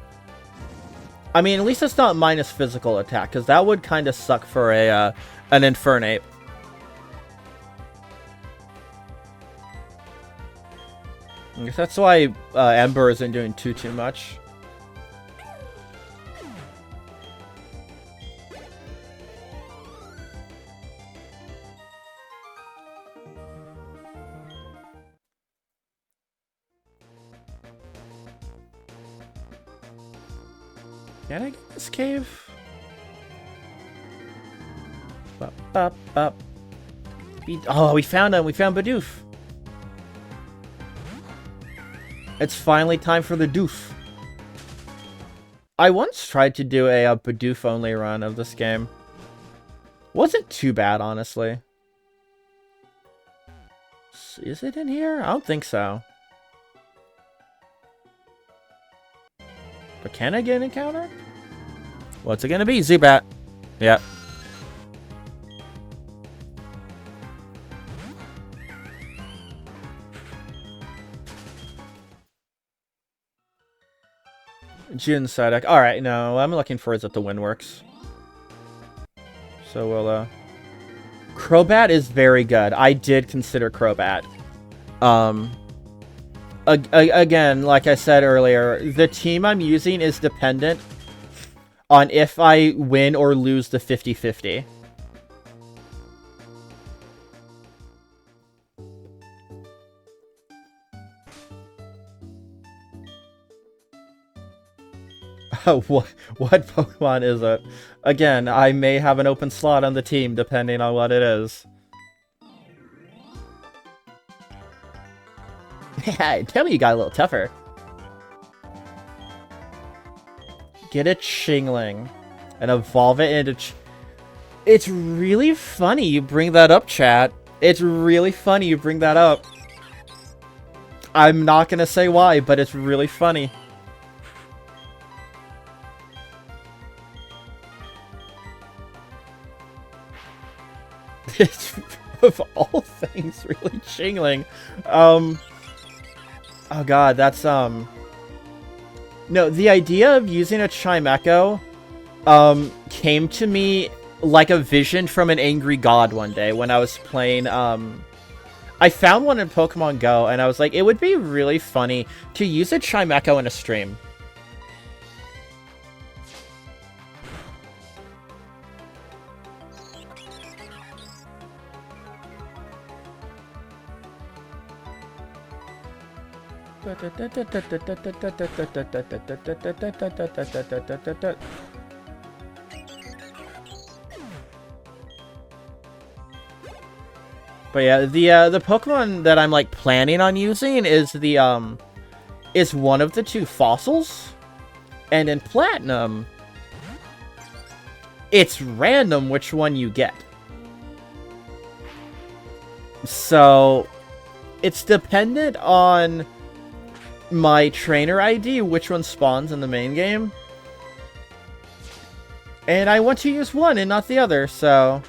I mean, at least it's not minus physical attack, because that would kind of suck for a an Infernape. I guess that's why Ember isn't doing too much. Can I get this cave? Oh, we found him! We found Bidoof! It's finally time for the doof. I once tried to do a Bidoof only run of this game. Wasn't too bad, honestly. Is it in here? I don't think so. But can I get an encounter? What's it gonna be? Zubat. Yep. June Psyduck. Alright, no, I'm looking for is at the Windworks. So we'll, Crobat is very good. I did consider Crobat. Again, like I said earlier, the team I'm using is dependent on if I win or lose the 50-50. What Pokemon is it? Again, I may have an open slot on the team depending on what it is. Tell me you got a little tougher. Get a Chingling and evolve it into... It's really funny you bring that up, chat. It's really funny you bring that up. I'm not gonna say why, but it's really funny. It's, of all things, really Chingling. Oh god, that's, No, the idea of using a Chimecho, came to me like a vision from an angry god one day when I was playing, I found one in Pokemon Go, and I was like, it would be really funny to use a Chimecho in a stream. But yeah, the Pokemon that I'm like planning on using is the is one of the two fossils, and in Platinum, it's random which one you get. So, it's dependent on my trainer ID, which one spawns in the main game. And I want to use one and not the other, so...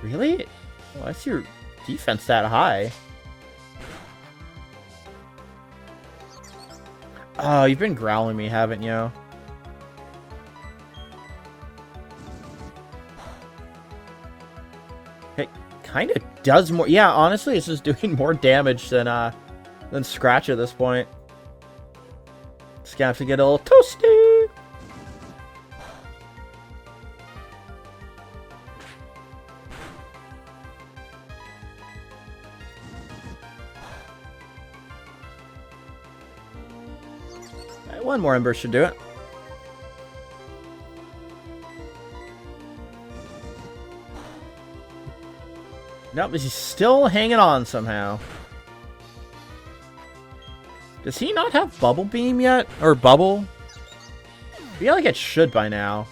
Really? Why is your defense that high? Oh, you've been growling me, haven't you? It kind of does more... Yeah, honestly, it's just doing more damage than Scratch at this point. Just gonna have to get a little toasty. Right, one more Ember should do it. Nope, he's still hanging on somehow. Does he not have Bubble Beam yet? Or Bubble? I feel like it should by now.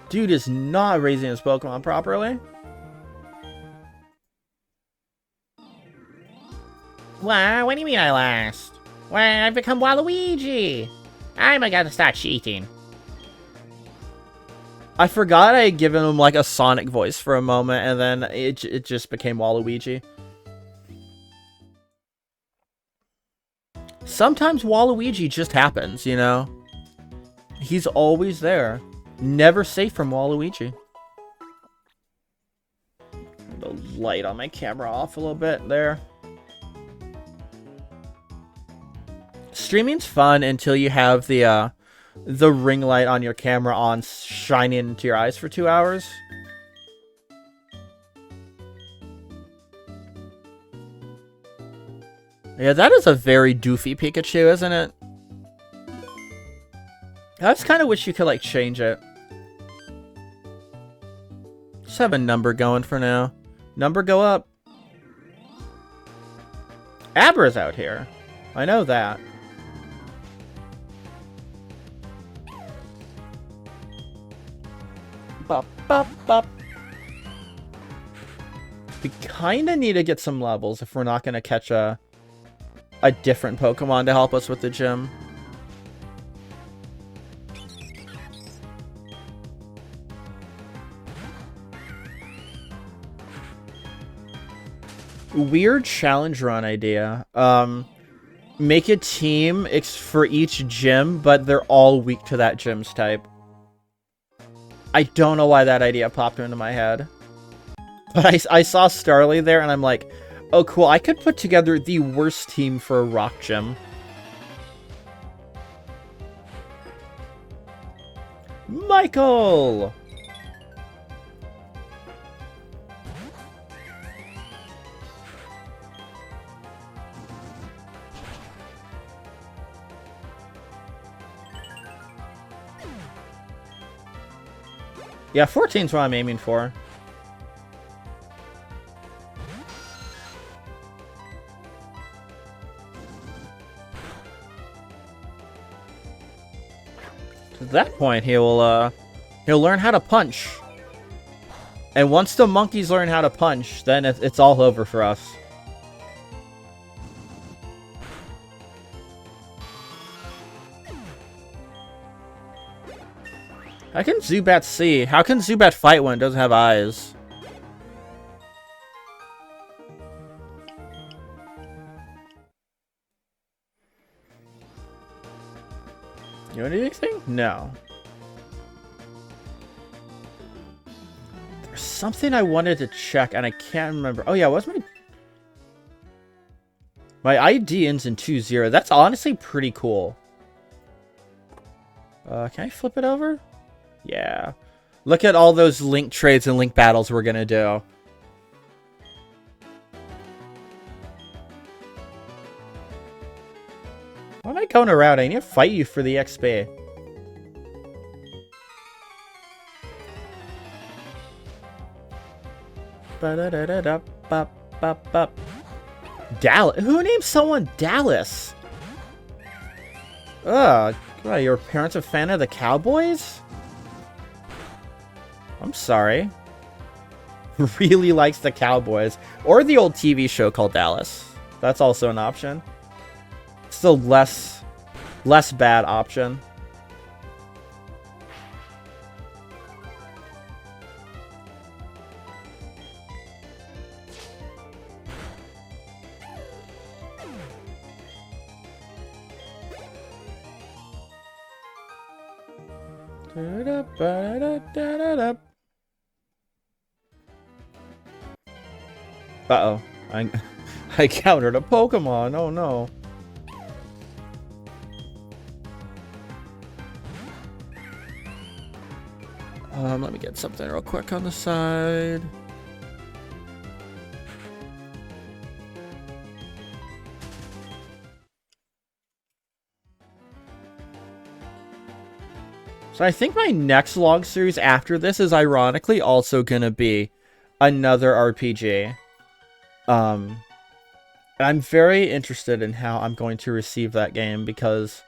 Dude is not raising his Pokemon properly. Wow, what do you mean I lost? Well, I've become Waluigi. I'm gonna start cheating. I forgot I had given him like a Sonic voice for a moment, and then it just became Waluigi. Sometimes Waluigi just happens, you know? He's always there. Never safe from Waluigi. The light on my camera off a little bit there. Streaming's fun until you have the ring light on your camera on shining into your eyes for 2 hours. Yeah, that is a very doofy Pikachu, isn't it? I just kind of wish you could, like, change it. Just have a number going for now. Number go up. Abra's out here. I know that. Bop, bop, bop. We kind of need to get some levels if we're not going to catch a different Pokemon to help us with the gym. Weird challenge run idea. Make a team for each gym, but they're all weak to that gym's type. I don't know why that idea popped into my head. But I saw Starly there, and I'm like, oh, cool. I could put together the worst team for a rock gym. Michael! Yeah, 14's what I'm aiming for. At that point, he'll learn how to punch. And once the monkeys learn how to punch, then it's all over for us. How can Zubat see? How can Zubat fight when it doesn't have eyes? You want anything? No. There's something I wanted to check and I can't remember. Oh yeah, what's my ID ends in 20. That's honestly pretty cool. Can I flip it over? Yeah. Look at all those link trades and link battles we're gonna do. Why am I going around? I need to fight you for the XP. Dallas? Who named someone Dallas? Ugh. What, your parents a fan of the Cowboys? I'm sorry. Really likes the Cowboys. Or the old TV show called Dallas. That's also an option. Still less bad option. Uh-oh. I countered a Pokemon. Oh, no. Let me get something real quick on the side. So I think my next log series after this is ironically also gonna be another RPG. I'm very interested in how I'm going to receive that game because...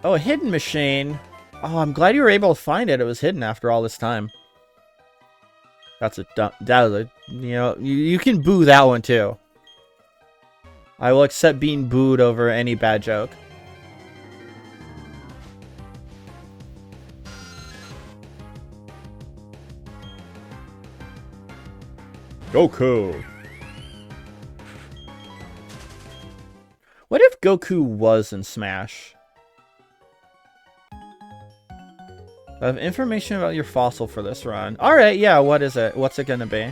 Oh, a hidden machine. Oh, I'm glad you were able to find it. It was hidden after all this time. That's a dumb... That was a... You know, you can boo that one too. I will accept being booed over any bad joke. Goku. What if Goku was in Smash? I have information about your fossil for this run. Alright, yeah, what is it? What's it gonna be?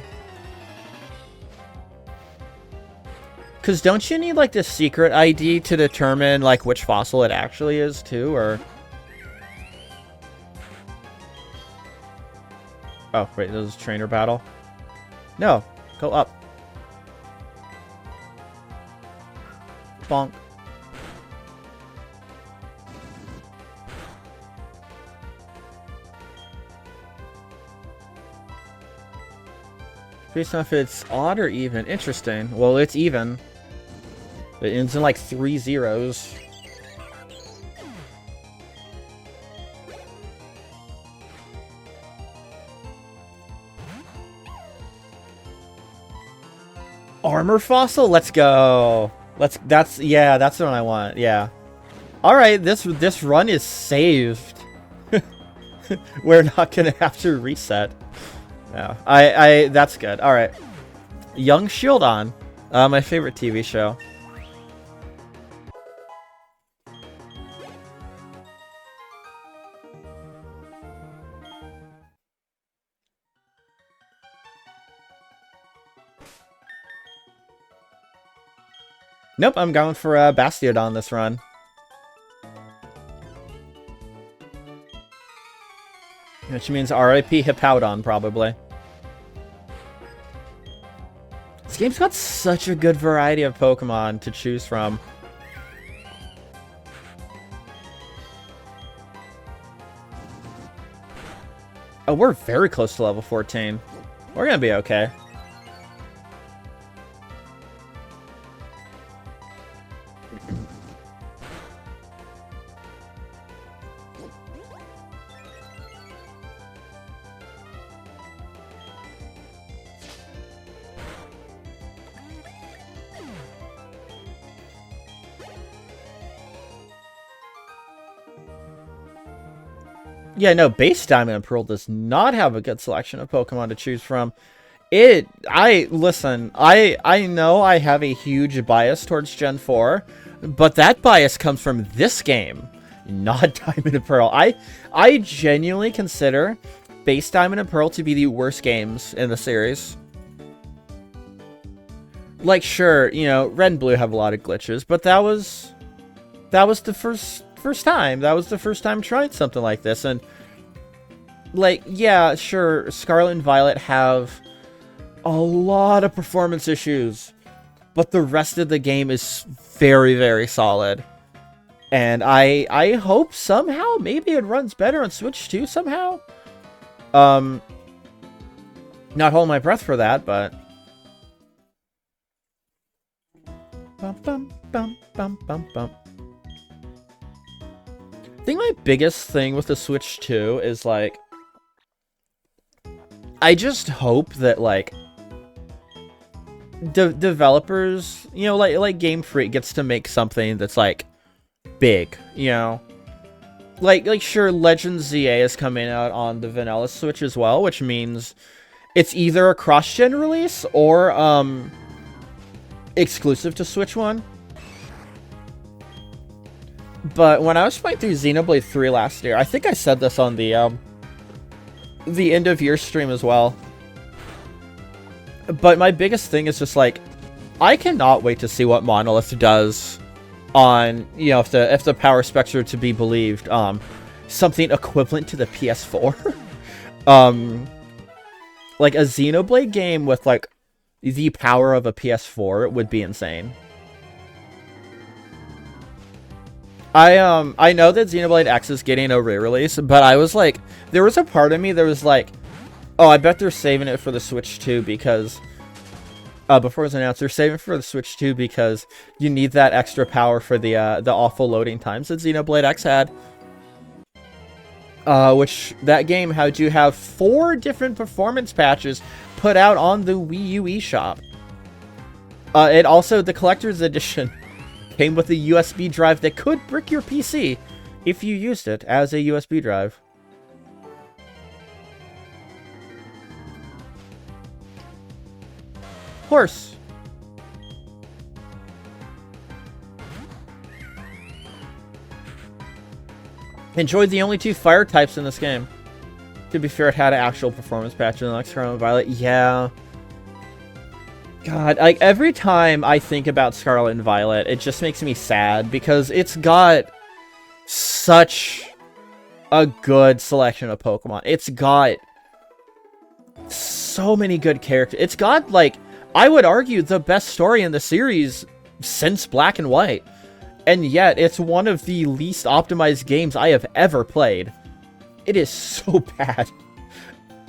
Because don't you need, like, the secret ID to determine, like, which fossil it actually is, too, or... Oh, wait, this is a trainer battle? No, go up. Bonk. Based on if it's odd or even. Interesting. Well, it's even. It ends in like 3 zeros. Armor fossil? Let's go. That's what I want. Yeah. All right, this run is saved. We're not going to have to reset. Yeah. That's good. All right. Young Shieldon. My favorite TV show. Nope, I'm going for Bastiodon this run. Which means RIP Hippowdon, probably. This game's got such a good variety of Pokemon to choose from. Oh, we're very close to level 14. We're gonna be okay. Yeah, no, base Diamond and Pearl does not have a good selection of Pokemon to choose from. Listen, I know I have a huge bias towards Gen 4, but that bias comes from this game, not Diamond and Pearl. I genuinely consider base Diamond and Pearl to be the worst games in the series. Like, sure, you know, Red and Blue have a lot of glitches, but that was the first time. That was the first time trying something like this, and like, yeah, sure, Scarlet and Violet have a lot of performance issues, but the rest of the game is very, very solid. And I hope somehow maybe it runs better on Switch too somehow. Not holding my breath for that, but bum bum bum bum bum bum. I think my biggest thing with the Switch 2 is, like, I just hope that, like, developers, you know, like Game Freak gets to make something that's, like, big, you know? Like sure, Legends ZA is coming out on the vanilla Switch as well, which means it's either a cross-gen release or, exclusive to Switch 1. But when I was playing through Xenoblade 3 last year, I think I said this on the end of year stream as well. But my biggest thing is just like, I cannot wait to see what Monolith does on, you know, if the power specs are to be believed, something equivalent to the PS4. Like a Xenoblade game with like the power of a PS4 would be insane. I know that Xenoblade X is getting a re-release, but I was like, there was a part of me that was like, oh, I bet they're saving it for the Switch 2 because, before it was announced, they're saving it for the Switch 2 because you need that extra power for the awful loading times that Xenoblade X had. Which, that game had you have 4 different performance patches put out on the Wii U eShop. It also, the Collector's Edition came with a USB drive that could brick your PC if you used it as a USB drive. Horse. Enjoyed the only 2 fire types in this game. To be fair, it had an actual performance patch in the next Scarlet and Violet. Yeah. God, like, every time I think about Scarlet and Violet, it just makes me sad because it's got such a good selection of Pokemon. It's got so many good characters. It's got, like, I would argue the best story in the series since Black and White. And yet, it's one of the least optimized games I have ever played. It is so bad.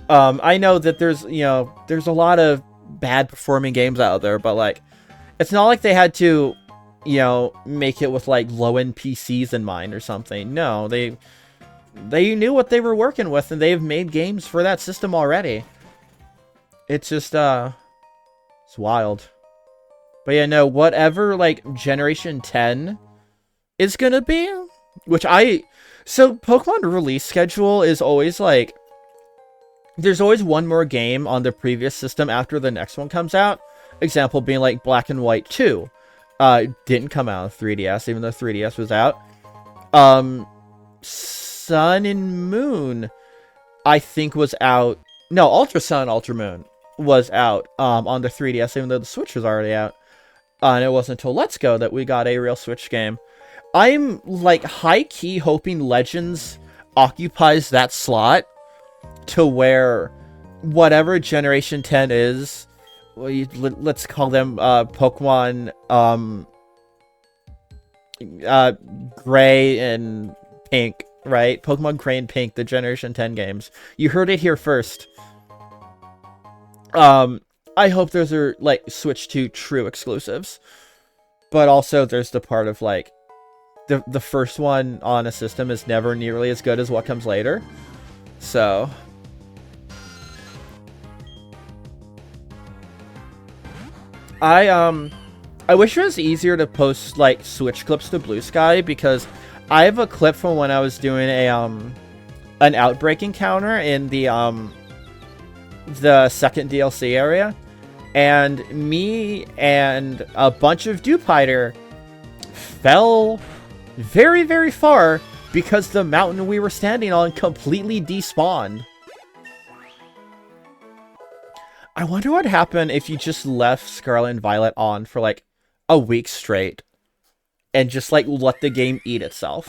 I know that there's, you know, there's a lot of bad performing games out there, but like, it's not like they had to, you know, make it with like low-end PCs in mind or something. No, they knew what they were working with, and they've made games for that system already. It's just it's wild. But yeah, no, whatever like Generation 10 is gonna be, which so Pokemon release schedule is always like, there's always one more game on the previous system after the next one comes out. Example being like Black and White 2. Didn't come out on 3DS, even though 3DS was out. Sun and Moon, I think was out. No, Ultra Sun, Ultra Moon was out on the 3DS, even though the Switch was already out. And it wasn't until Let's Go that we got a real Switch game. I'm like high-key hoping Legends occupies that slot to where whatever Generation 10 is, let's call them Pokemon Gray and Pink, right? Pokemon Gray and Pink, the Generation 10 games. You heard it here first. I hope those are like Switch 2 true exclusives. But also there's the part of like the first one on a system is never nearly as good as what comes later. So I wish it was easier to post like Switch clips to Blue Sky, because I have a clip from when I was doing a an outbreak encounter in the second DLC area, and me and a bunch of Dewpider fell very, very far because the mountain we were standing on completely despawned. I wonder what happened if you just left Scarlet and Violet on for like a week straight and just like let the game eat itself.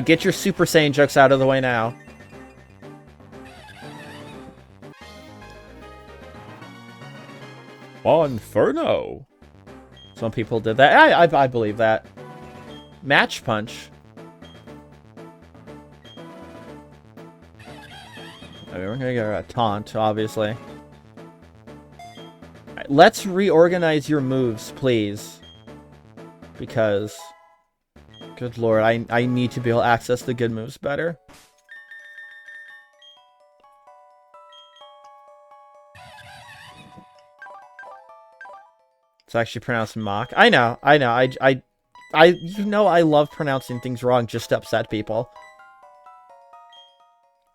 Get your Super Saiyan jokes out of the way now. Inferno. Some people did that. I believe that. Match Punch. I mean, we're gonna get a taunt, obviously. Let's reorganize your moves, please. Because, good lord, I need to be able to access the good moves better. It's actually pronounced mock. I know. You know I love pronouncing things wrong just to upset people.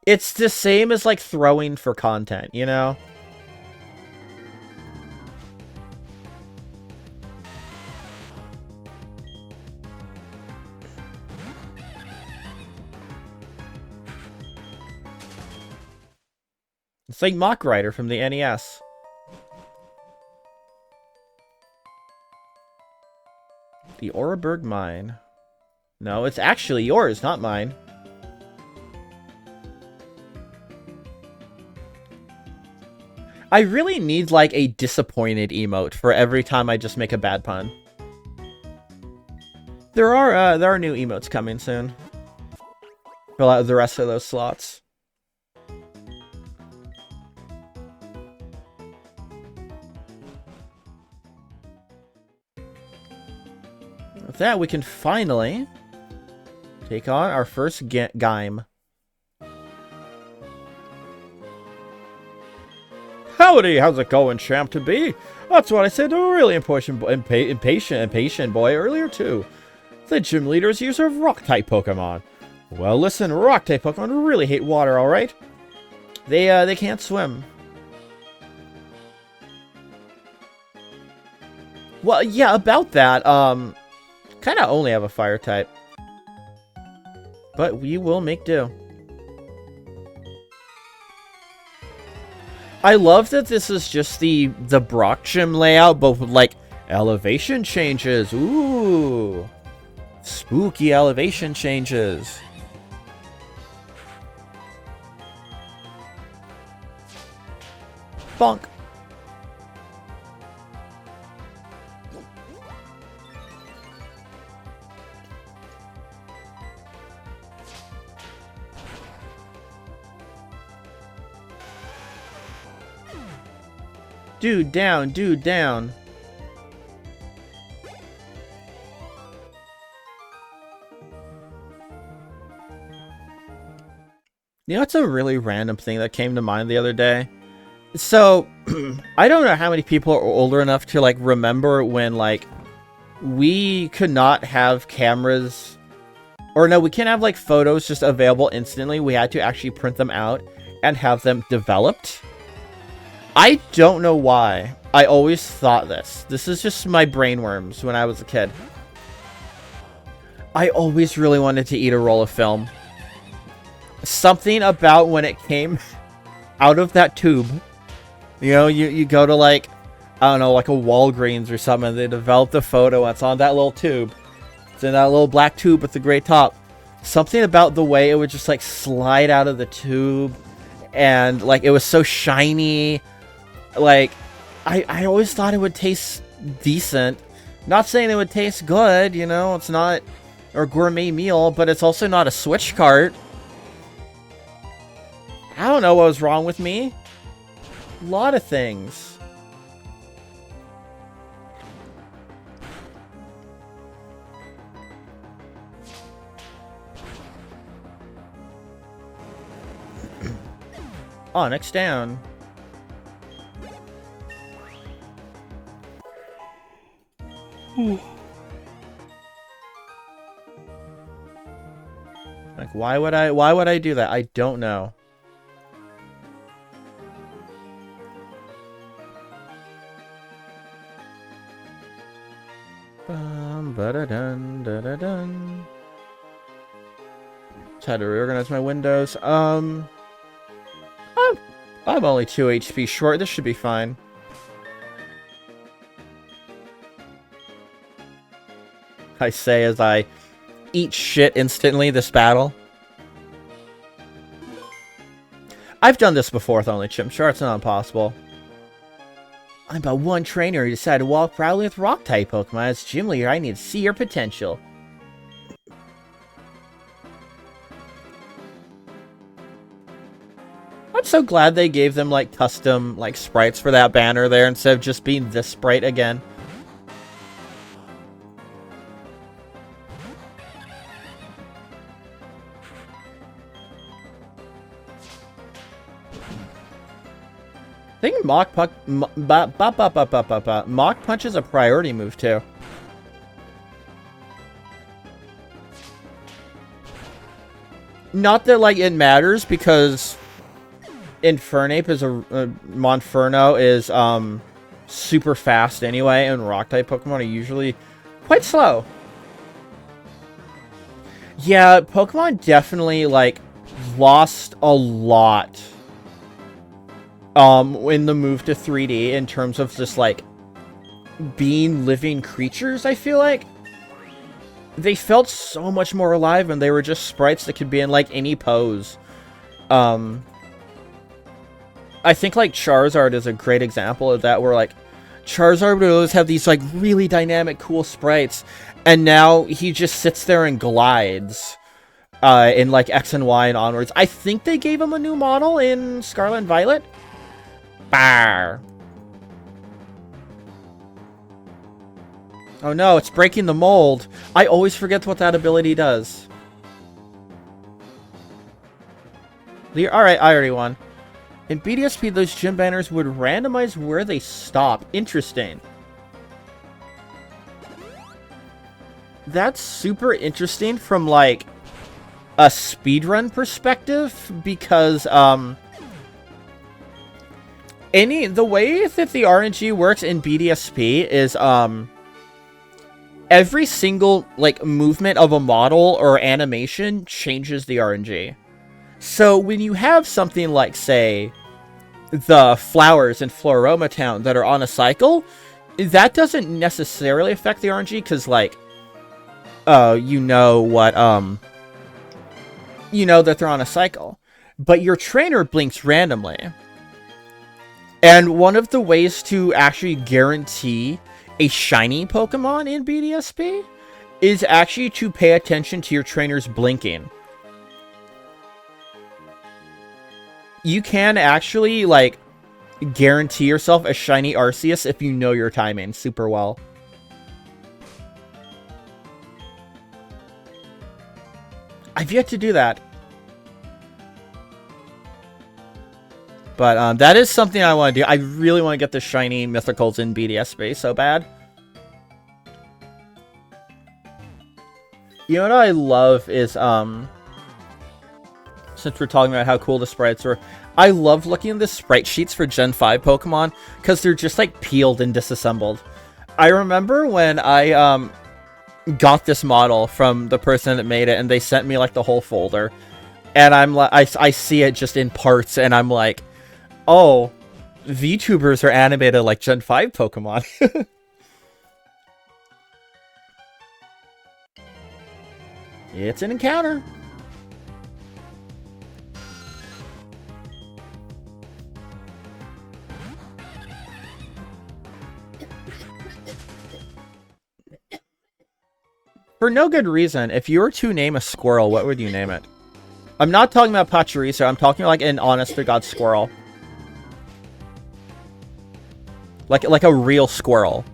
It's the same as, like, throwing for content, you know? It's like Mock Rider from the NES. The Oreburg Mine. No, it's actually yours, not mine. I really need, like, a disappointed emote for every time I just make a bad pun. There are new emotes coming soon. Fill out the rest of those slots. With that, we can finally take on our first Gaim. Howdy, how's it going, champ to be? That's what I said to a really impatient boy earlier too. The gym leader's user of rock-type Pokemon. Well, listen, rock-type Pokemon really hate water, alright? They can't swim. Well, yeah, about that, kind of only have a fire type. But we will make do. I love that this is just the Brock Gym layout, but with, like, elevation changes. Ooh. Spooky elevation changes. Bonk. Dude down, dude down. You know, it's a really random thing that came to mind the other day. So, I don't know how many people are older enough to, like, remember when, like, we could not have cameras, or no, we can't have, like, photos just available instantly. We had to actually print them out and have them developed. I don't know why. I always thought this. This is just my brainworms when I was a kid. I always really wanted to eat a roll of film. Something about when it came out of that tube. You know, you go to, like, I don't know, like a Walgreens or something, and they develop the photo, and it's on that little tube. It's in that little black tube with the gray top. Something about the way it would just, like, slide out of the tube, and, like, it was so shiny. Like, I always thought it would taste decent. Not saying it would taste good, you know, it's not a gourmet meal, but it's also not a Switch cart. I don't know what was wrong with me. A lot of things. Onyx down. Like, why would I do that? I don't know. Ba-da-dun. Just had to reorganize my windows. I'm only 2 HP short. This should be fine. I say as I eat shit instantly this battle. I've done this before with only Chimchar. It's not impossible. I'm but one trainer who decided to walk proudly with rock-type Pokemon. As gym leader, I need to see your potential. I'm I'm so glad they gave them, like, custom, like, sprites for that banner there instead of just being this sprite again. I think Mach Punch is a priority move, too. Not that, like, it matters, because Infernape is Monferno is, super fast anyway, and Rock-type Pokemon are usually quite slow. Yeah, Pokemon definitely, like, lost a lot, in the move to 3D in terms of just, like, being living creatures, I feel like. They felt so much more alive when they were just sprites that could be in, like, any pose. I think, like, Charizard is a great example of that, where, like, Charizard would always have these, like, really dynamic, cool sprites, and now he just sits there and glides, in, like, X and Y and onwards. I think they gave him a new model in Scarlet and Violet. Bar. Oh no, it's breaking the mold. I always forget what that ability does. Alright, I already won. In BDSP, those gym banners would randomize where they stop. Interesting. That's super interesting from, like, a speedrun perspective, because, the way that the RNG works in BDSP is, every single, like, movement of a model or animation changes the RNG. So when you have something like, say, the flowers in Floroma Town that are on a cycle, that doesn't necessarily affect the RNG, because, like, you know that they're on a cycle. But your trainer blinks randomly. And one of the ways to actually guarantee a shiny Pokemon in BDSP is actually to pay attention to your trainer's blinking. You can actually, like, guarantee yourself a shiny Arceus if you know your timing super well. I've yet to do that. But that is something I want to do. I really want to get the shiny mythicals in BDSP so bad. You know what I love is, since we're talking about how cool the sprites were, I love looking at the sprite sheets for Gen 5 Pokemon, because they're just, like, peeled and disassembled. I remember when I, got this model from the person that made it, and they sent me, like, the whole folder. And I'm like, I see it just in parts, and I'm like, oh, VTubers are animated like Gen 5 Pokemon. It's an encounter. For no good reason, if you were to name a squirrel, what would you name it? I'm not talking about Pachirisu, I'm talking like an honest-to-God squirrel. Like a real squirrel.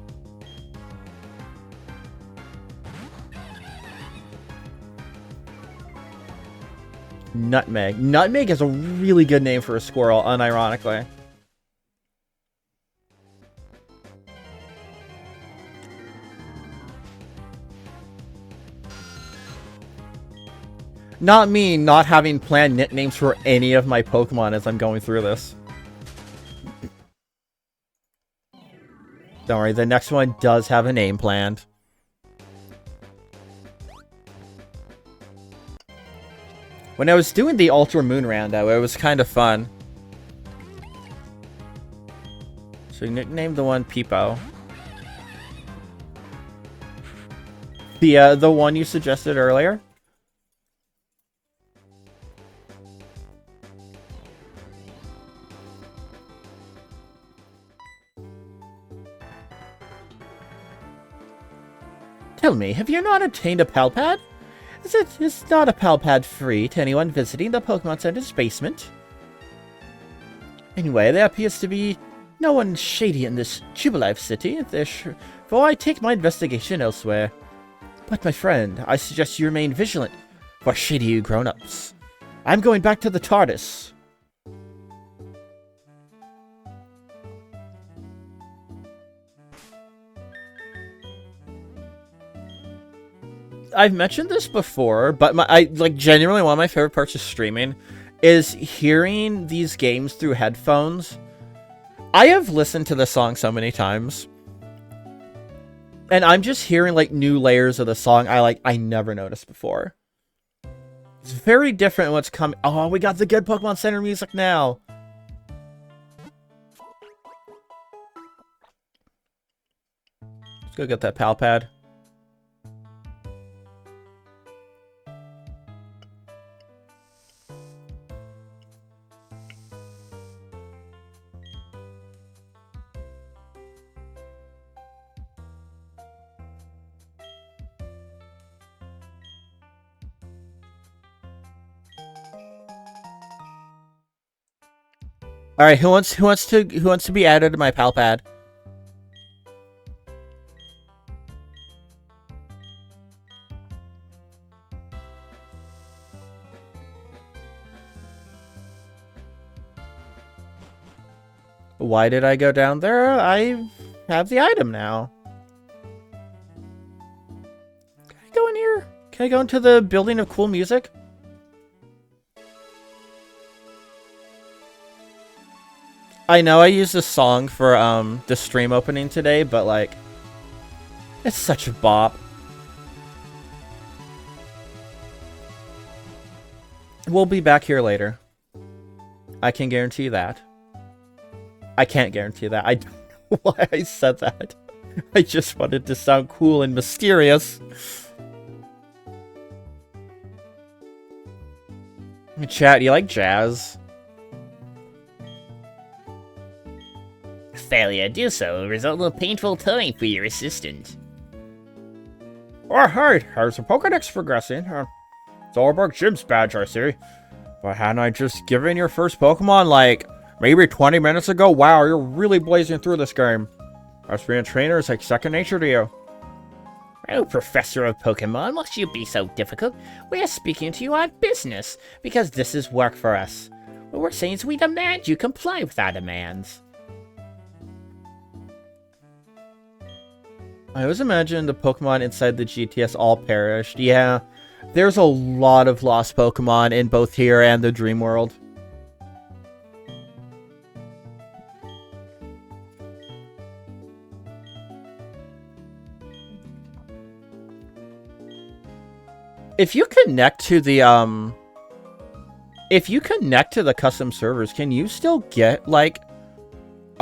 Nutmeg. Nutmeg is a really good name for a squirrel, unironically. Not me not having planned nicknames for any of my Pokemon as I'm going through this. Don't worry, the next one does have a name planned. When I was doing the Ultra Moon Rando, it was kind of fun. So you nicknamed the one Peepo. The one you suggested earlier? Tell me, have you not obtained a Palpad? It's not a Palpad free to anyone visiting the Pokemon Center's basement. Anyway, there appears to be no one shady in this Jubilife city, therefore I take my investigation elsewhere. But my friend, I suggest you remain vigilant for shady grown-ups. I'm going back to the TARDIS. I've mentioned this before, but genuinely one of my favorite parts of streaming is hearing these games through headphones. I have listened to the song so many times, and I'm just hearing like new layers of the song I never noticed before. It's very different what's coming. Oh, we got the good Pokemon Center music now. Let's go get that pal pad. All right, who wants to be added to my pal pad? Why did I go down there? I have the item now. Can I go in here? Can I go into the building of cool music? I know I used this song for the stream opening today, but like, it's such a bop. We'll be back here later. I can guarantee that. I can't guarantee that. I don't know why I said that. I just wanted to sound cool and mysterious. Chat, you like jazz? Failure to do so will result in a painful time for your assistant. Oh, hey, how's the Pokedex progressing? It's all about Jim's badge, I see. But hadn't I just given your first Pokemon, like, maybe 20 minutes ago? Wow, you're really blazing through this game. Us being a trainer is like second nature to you. Oh, Professor of Pokemon, must you be so difficult? We are speaking to you on business, because this is work for us. What we're saying is we demand you comply with our demands. I always imagine the Pokemon inside the GTS all perished. Yeah, there's a lot of lost Pokemon in both here and the Dream World. If you connect to the custom servers, can you still get like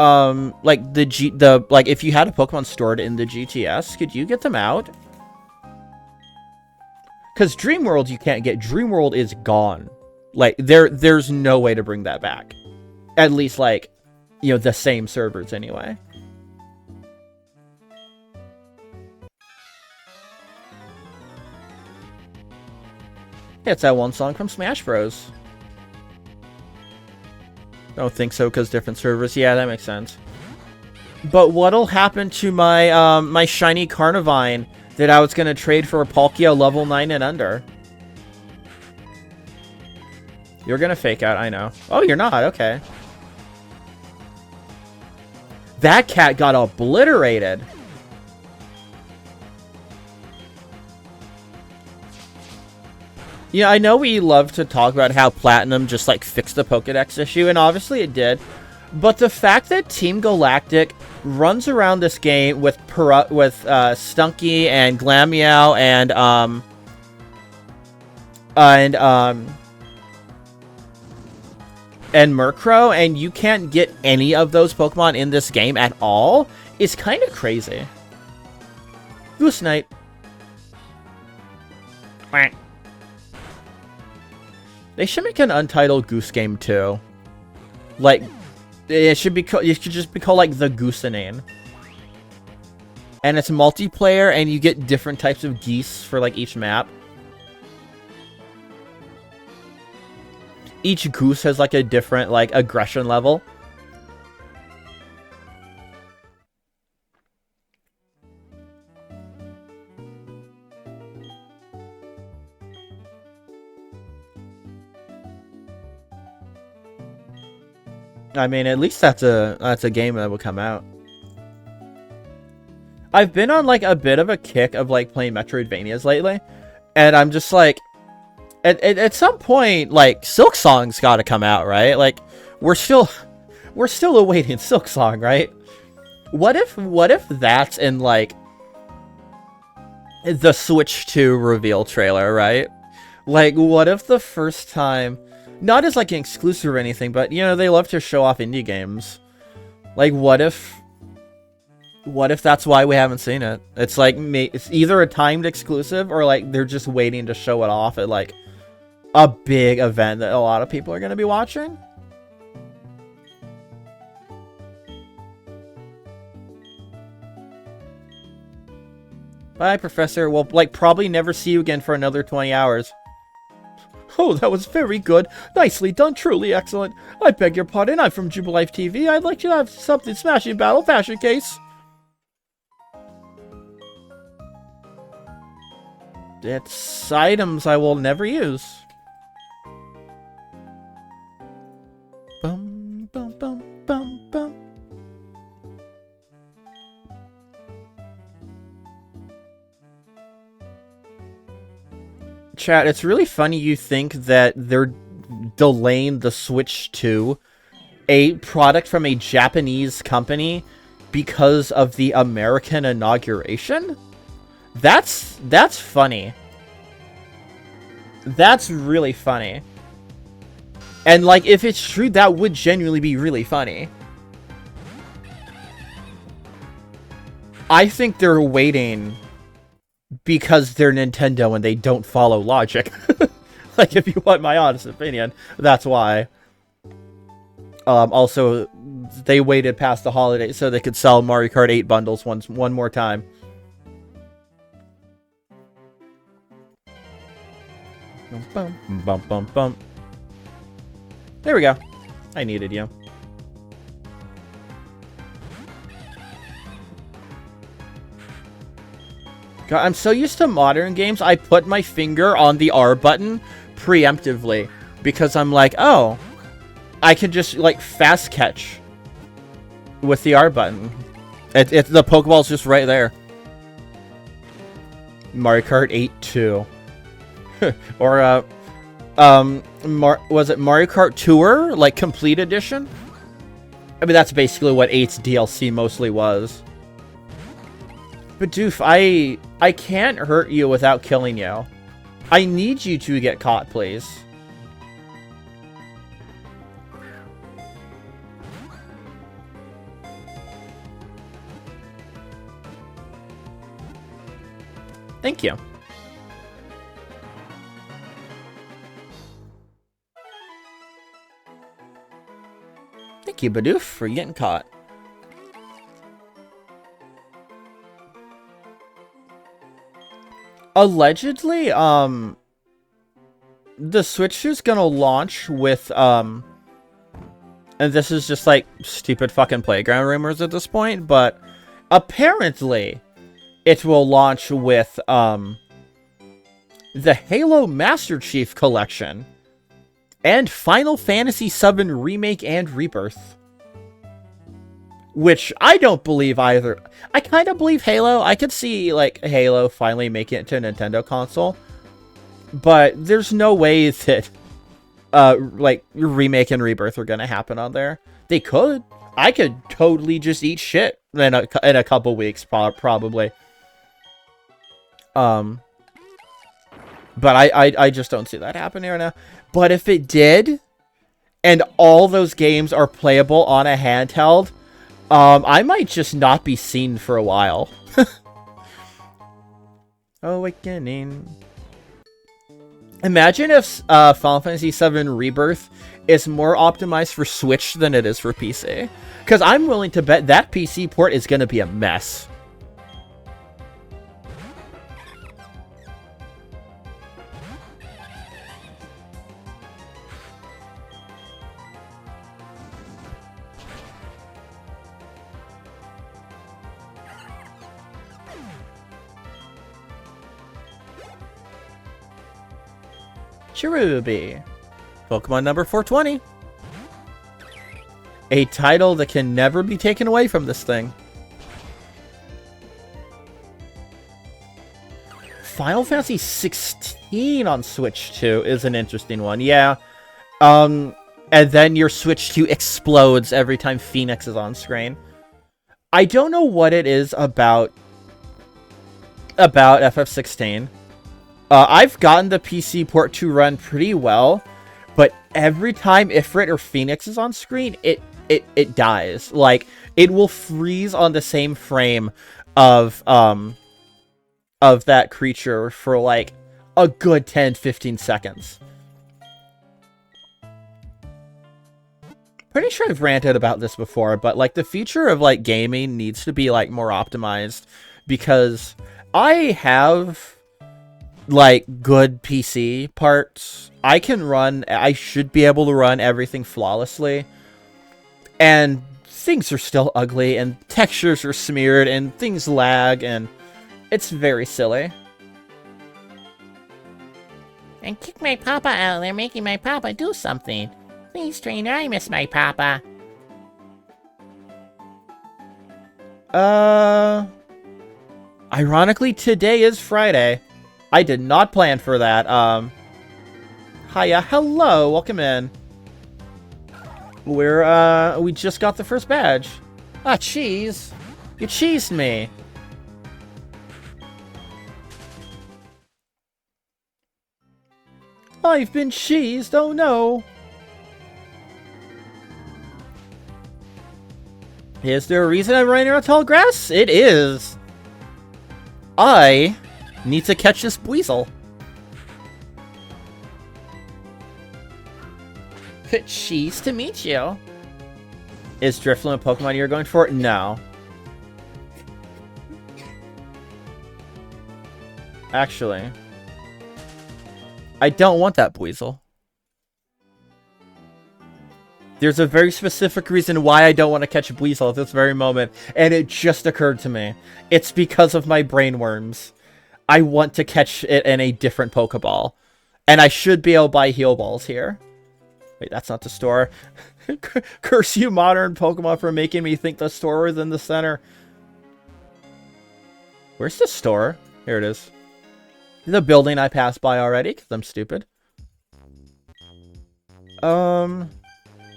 if you had a Pokemon stored in the GTS, could you get them out? Because Dream World you can't get. Dream World is gone. Like there's no way to bring that back. At least like, you know, the same servers anyway. Yeah, it's that one song from Smash Bros. Don't think so, because different servers. Yeah, that makes sense. But what'll happen to my my shiny Carnivine that I was gonna trade for a Palkia level 9 and under? You're gonna fake out, I know. Oh, you're not, okay. That cat got obliterated. Yeah, I know we love to talk about how Platinum just, like, fixed the Pokedex issue, and obviously it did. But the fact that Team Galactic runs around this game with Stunky and Glameow and Murkrow, and you can't get any of those Pokemon in this game at all is kind of crazy. Goose Knight. Quack. They should make an Untitled Goose game too. Like, it should just be called like the Goosenane. And it's multiplayer, and you get different types of geese for like each map. Each goose has like a different like aggression level. I mean, at least that's a game that will come out. I've been on like a bit of a kick of like playing Metroidvanias lately, and I'm just like, at some point, like Silk Song's got to come out, right? Like, we're still awaiting Silk Song, right? What if that's in like the Switch 2 reveal trailer, right? Like, what if the first time, not as like an exclusive or anything, but you know, they love to show off indie games. Like, what if that's why we haven't seen it? It's like, it's either a timed exclusive or like they're just waiting to show it off at like a big event that a lot of people are going to be watching. Bye, Professor. We'll, like, probably never see you again for another 20 hours. Oh, that was very good. Nicely done. Truly excellent. I beg your pardon. I'm from Jubilife TV. I'd like you to have something smashing battle fashion case. It's items I will never use. Bum, bum, bum, bum, bum. Chat, it's really funny you think that they're delaying the Switch 2, a product from a Japanese company, because of the American inauguration? That's funny. That's really funny. And, like, if it's true, that would genuinely be really funny. I think they're waiting because they're Nintendo and they don't follow logic. Like, if you want my honest opinion, that's why. Also, they waited past the holidays so they could sell Mario Kart 8 bundles one more time. Bum, bum, bum, bum. There we go. I needed you. God, I'm so used to modern games, I put my finger on the R button preemptively. Because I'm like, oh, I can just, like, fast catch with the R button. The Pokeball's just right there. Mario Kart 8 2. Or, was it Mario Kart Tour? Like, Complete Edition? I mean, that's basically what 8's DLC mostly was. But Doof, I can't hurt you without killing you. I need you to get caught, please. Thank you. Thank you, Bidoof, for getting caught. Allegedly, the Switch is gonna launch with, and this is just, like, stupid fucking playground rumors at this point, but apparently it will launch with, the Halo Master Chief Collection and Final Fantasy VII Remake and Rebirth. Which I don't believe either. I kind of believe Halo. I could see, like, Halo finally making it to a Nintendo console. But there's no way that, like, Remake and Rebirth are going to happen on there. They could. I could totally just eat shit in a couple weeks, probably. But I just don't see that happening right now. But if it did, and all those games are playable on a handheld, I might just not be seen for a while. Awakening. Imagine if Final Fantasy VII Rebirth is more optimized for Switch than it is for PC. Because I'm willing to bet that PC port is going to be a mess. Cherubi. Pokemon number 420. A title that can never be taken away from this thing. Final Fantasy 16 on Switch 2 is an interesting one. Yeah. And then your Switch 2 explodes every time Phoenix is on screen. I don't know what it is about FF16. I've gotten the PC port to run pretty well, but every time Ifrit or Phoenix is on screen, it dies. Like, it will freeze on the same frame of that creature for like a good 10-15 seconds. Pretty sure I've ranted about this before, but like the future of like gaming needs to be like more optimized, because I have like good PC parts. I should be able to run everything flawlessly, and things are still ugly and textures are smeared and things lag, and it's very silly. And kick my papa out. They're making my papa do something. Please, trainer, I miss my papa. Ironically, today is Friday. I did not plan for that. Hiya, hello, welcome in. We just got the first badge. Ah, cheese. You cheesed me. I've been cheesed, oh no. Is there a reason I'm running around tall grass? It is. I need to catch this Weasel. Cheese to meet you. Is Drifloon a Pokemon you're going for? No. Actually, I don't want that Weasel. There's a very specific reason why I don't want to catch a Weasel at this very moment, and it just occurred to me. It's because of my brain worms. I want to catch it in a different Pokeball. And I should be able to buy heal balls here. Wait, that's not the store. Curse you, modern Pokemon, for making me think the store was in the center. Where's the store? Here it is. The building I passed by already, because I'm stupid.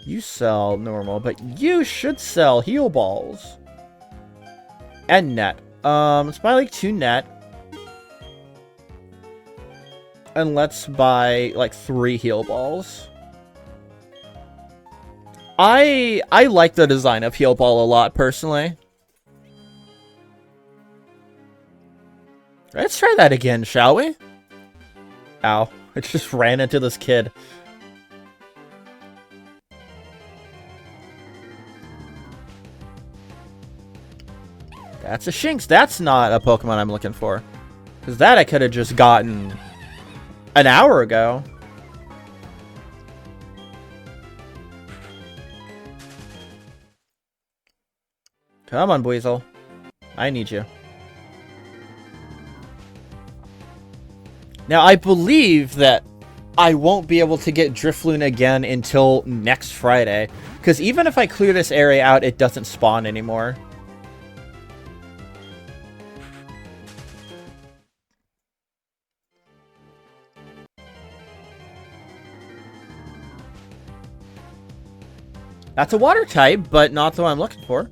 You sell normal, but you should sell heal balls. And net. Let's buy like 2 net. And let's buy like 3 heal balls. I like the design of heal ball a lot, personally. Let's try that again, shall we? Ow. I just ran into this kid. That's a Shinx. That's not a Pokemon I'm looking for. Because that I could have just gotten an hour ago. Come on, Weasel. I need you. Now, I believe that I won't be able to get Drifloon again until next Friday. Because even if I clear this area out, it doesn't spawn anymore. That's a water type, but not the one I'm looking for.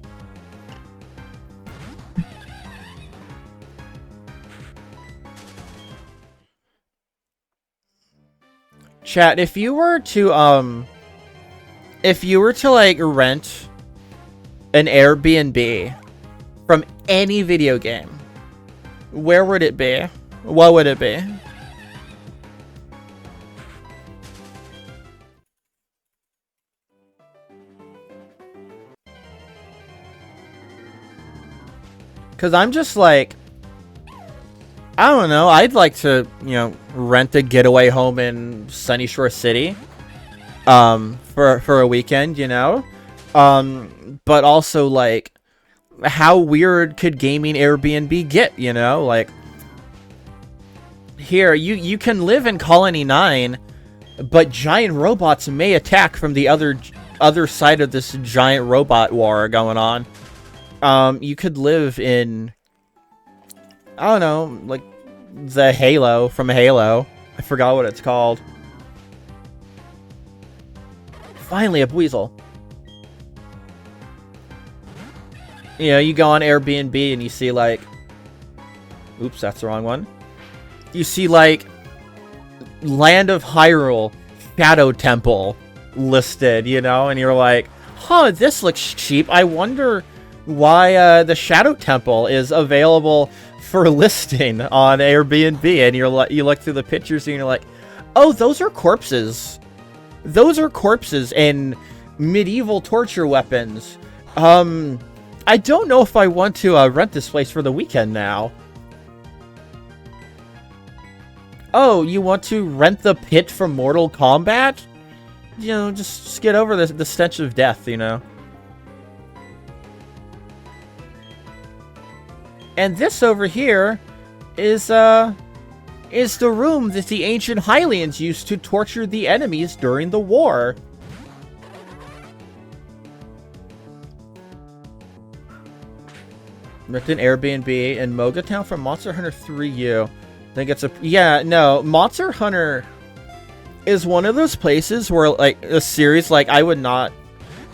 Chat, if you were to like rent an Airbnb from any video game, where would it be? What would it be? Because I'm just like, I don't know, I'd like to, you know, rent a getaway home in Sunny Shore City for a weekend, you know? But also, like, how weird could gaming Airbnb get, you know? Like, here, you can live in Colony 9, but giant robots may attack from the other other side of this giant robot war going on. You could live in, I don't know, like the Halo from Halo. I forgot what it's called. Finally, a weasel. You know, you go on Airbnb and you see like, oops, that's the wrong one. You see like Land of Hyrule Shadow Temple listed, you know, and you're like, huh, this looks cheap. I wonder why the Shadow Temple is available for listing on Airbnb. And you look through the pictures and you're like, oh, those are corpses. Those are corpses and medieval torture weapons. I don't know if I want to rent this place for the weekend now. Oh, you want to rent the pit from Mortal Kombat? You know, just get over the stench of death, you know. And this over here is the room that the ancient Hylians used to torture the enemies during the war. Rent an Airbnb in Moga Town from Monster Hunter 3U. I think it's Monster Hunter is one of those places where, like, a series, like, I would not...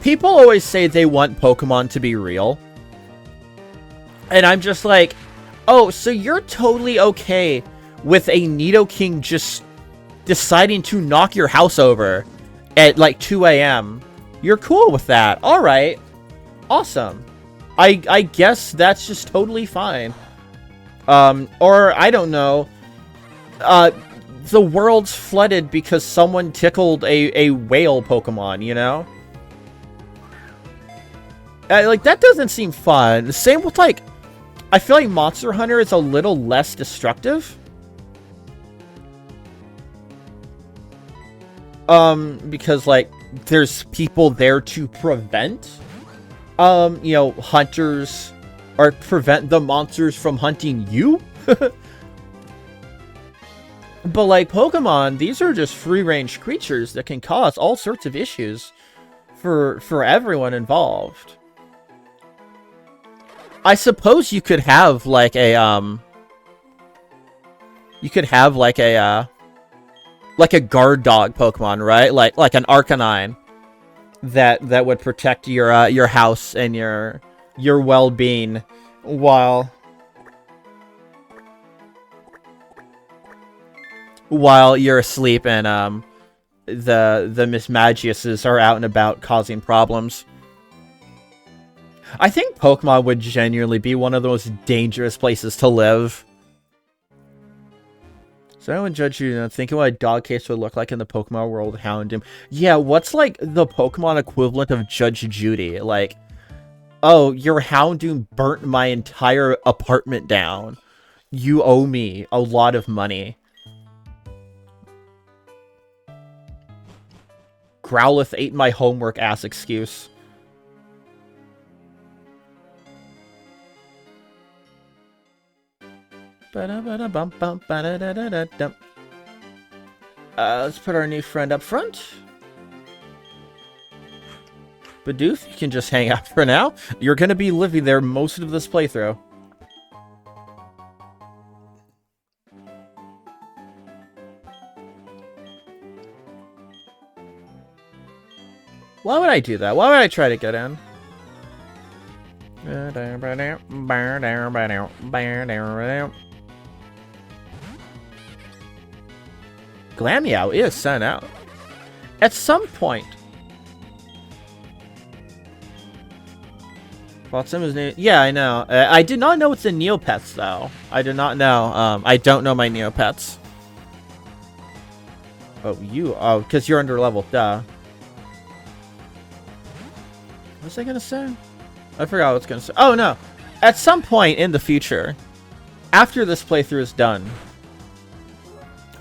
People always say they want Pokemon to be real. And I'm just like, oh, so you're totally okay with a Nidoking just deciding to knock your house over at, like, 2 a.m. You're cool with that. Alright. Awesome. I guess that's just totally fine. Or, I don't know, the world's flooded because someone tickled a whale Pokemon, you know? Like, that doesn't seem fun. Same with, like, I feel like Monster Hunter is a little less destructive. Because, like, there's people there to prevent, you know, hunters, or prevent the monsters from hunting you. But like Pokemon, these are just free-range creatures that can cause all sorts of issues for everyone involved. I suppose you could have like a like a guard dog Pokemon, right? Like an Arcanine that would protect your house and your well-being while you're asleep and the Miss Magiuses are out and about causing problems. I think Pokemon would genuinely be one of the most dangerous places to live. So I would judge you, thinking what a dog case would look like in the Pokemon world. Houndoom. Yeah, what's like the Pokemon equivalent of Judge Judy? Like, oh, your Houndoom burnt my entire apartment down. You owe me a lot of money. Growlithe ate my homework ass excuse. Let's put our new friend up front. Bidoof, you can just hang out for now. You're going to be living there most of this playthrough. Why would I do that? Why would I try to get in? Glameow is sent out. At some point. Flotsam new. Yeah, I know. I did not know it's the Neopets, though. I did not know. I don't know my Neopets. Oh, you. Oh, because you're under level. Duh. What was I gonna say? I forgot what I was gonna say. Oh, no. At some point in the future, after this playthrough is done,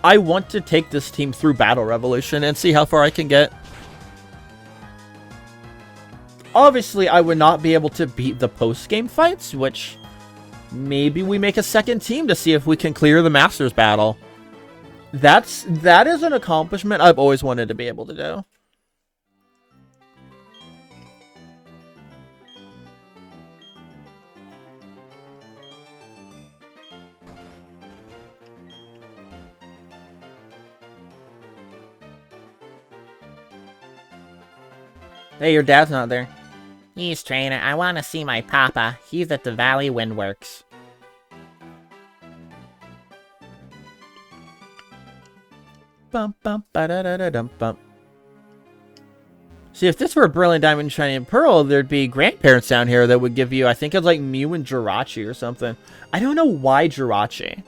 I want to take this team through Battle Revolution and see how far I can get. Obviously, I would not be able to beat the post-game fights, which maybe we make a second team to see if we can clear the Masters battle. That is an accomplishment I've always wanted to be able to do. Hey, your dad's not there. He's trainer. I want to see my papa. He's at the Valley Windworks. Bum bum ba da da da dum bum. See, if this were Brilliant Diamond, Shiny and Pearl, there'd be grandparents down here that would give you, I think it's like Mew and Jirachi or something. I don't know why Jirachi.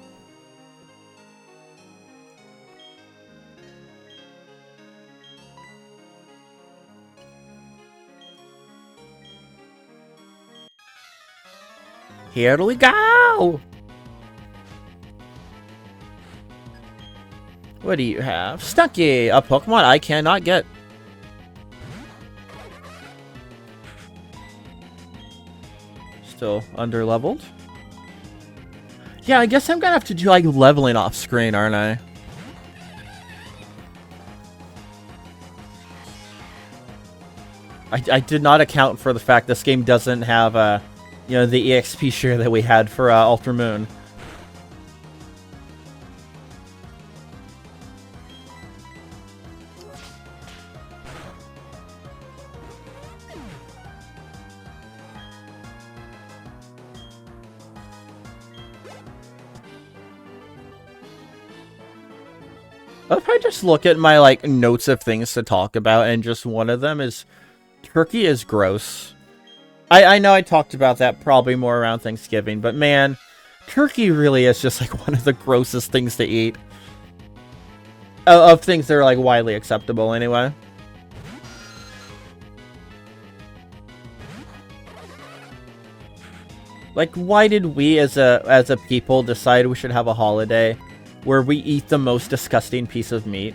Here we go! What do you have? Stunky, a Pokemon I cannot get. Still under-leveled. Yeah, I guess I'm gonna have to do, like, leveling off screen, aren't I? I did not account for the fact this game doesn't have, you know, the EXP share that we had for, Ultra Moon. If I just look at my, like, notes of things to talk about, and just one of them is turkey is gross. I know I talked about that probably more around Thanksgiving, but man, turkey really is just, like, one of the grossest things to eat. Of things that are, like, widely acceptable anyway. Like, why did we as a people decide we should have a holiday where we eat the most disgusting piece of meat?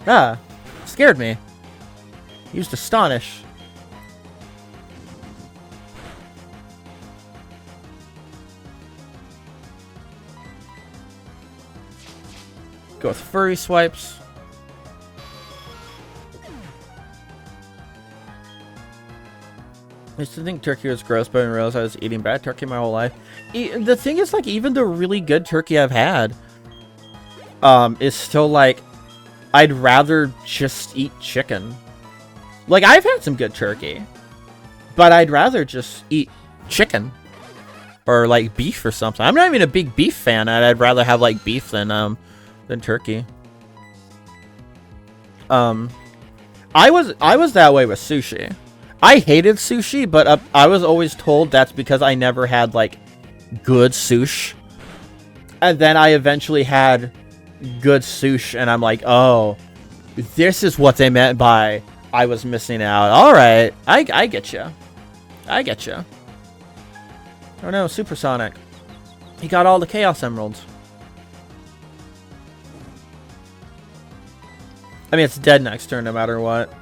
Ah, scared me. Used Astonish. Go with Furry Swipes. I used to think turkey was gross, but I didn't realize I was eating bad turkey my whole life. The thing is, like, even the really good turkey I've had, is still, like, I'd rather just eat chicken. Like, I've had some good turkey, but I'd rather just eat chicken. Or, like, beef or something. I'm not even a big beef fan. I'd rather have, like, beef than turkey. I was that way with sushi. I hated sushi, but I was always told that's because I never had, like, good sushi. And then I eventually had good sushi, and I'm like, oh, this is what they meant by I was missing out. Alright, I get you. I get you. Oh no, Supersonic. He got all the Chaos Emeralds. I mean, it's dead next turn no matter what.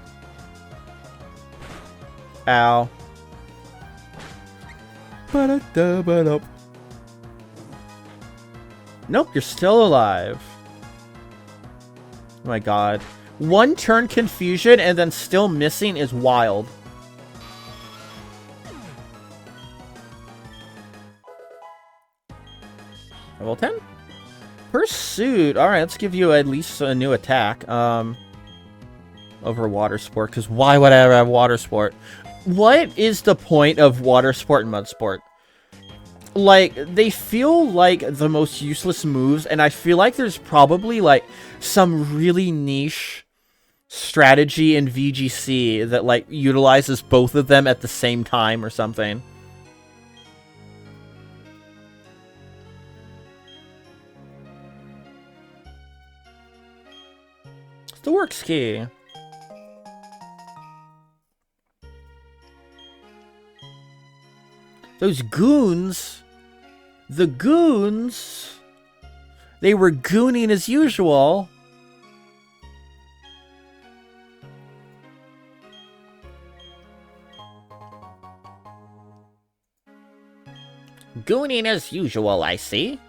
Ow. Nope, you're still alive. Oh my god. One turn confusion and then still missing is wild. Level 10? Pursuit. Alright, let's give you at least a new attack. Over Water Sport, because why would I ever have Water Sport? What is the point of Water Sport and Mud Sport? Like, they feel like the most useless moves, and I feel like there's probably, like, some really niche strategy in VGC that, like, utilizes both of them at the same time or something. It's the Works key. Those goons, the goons, they were gooning as usual. Gooning as usual, I see.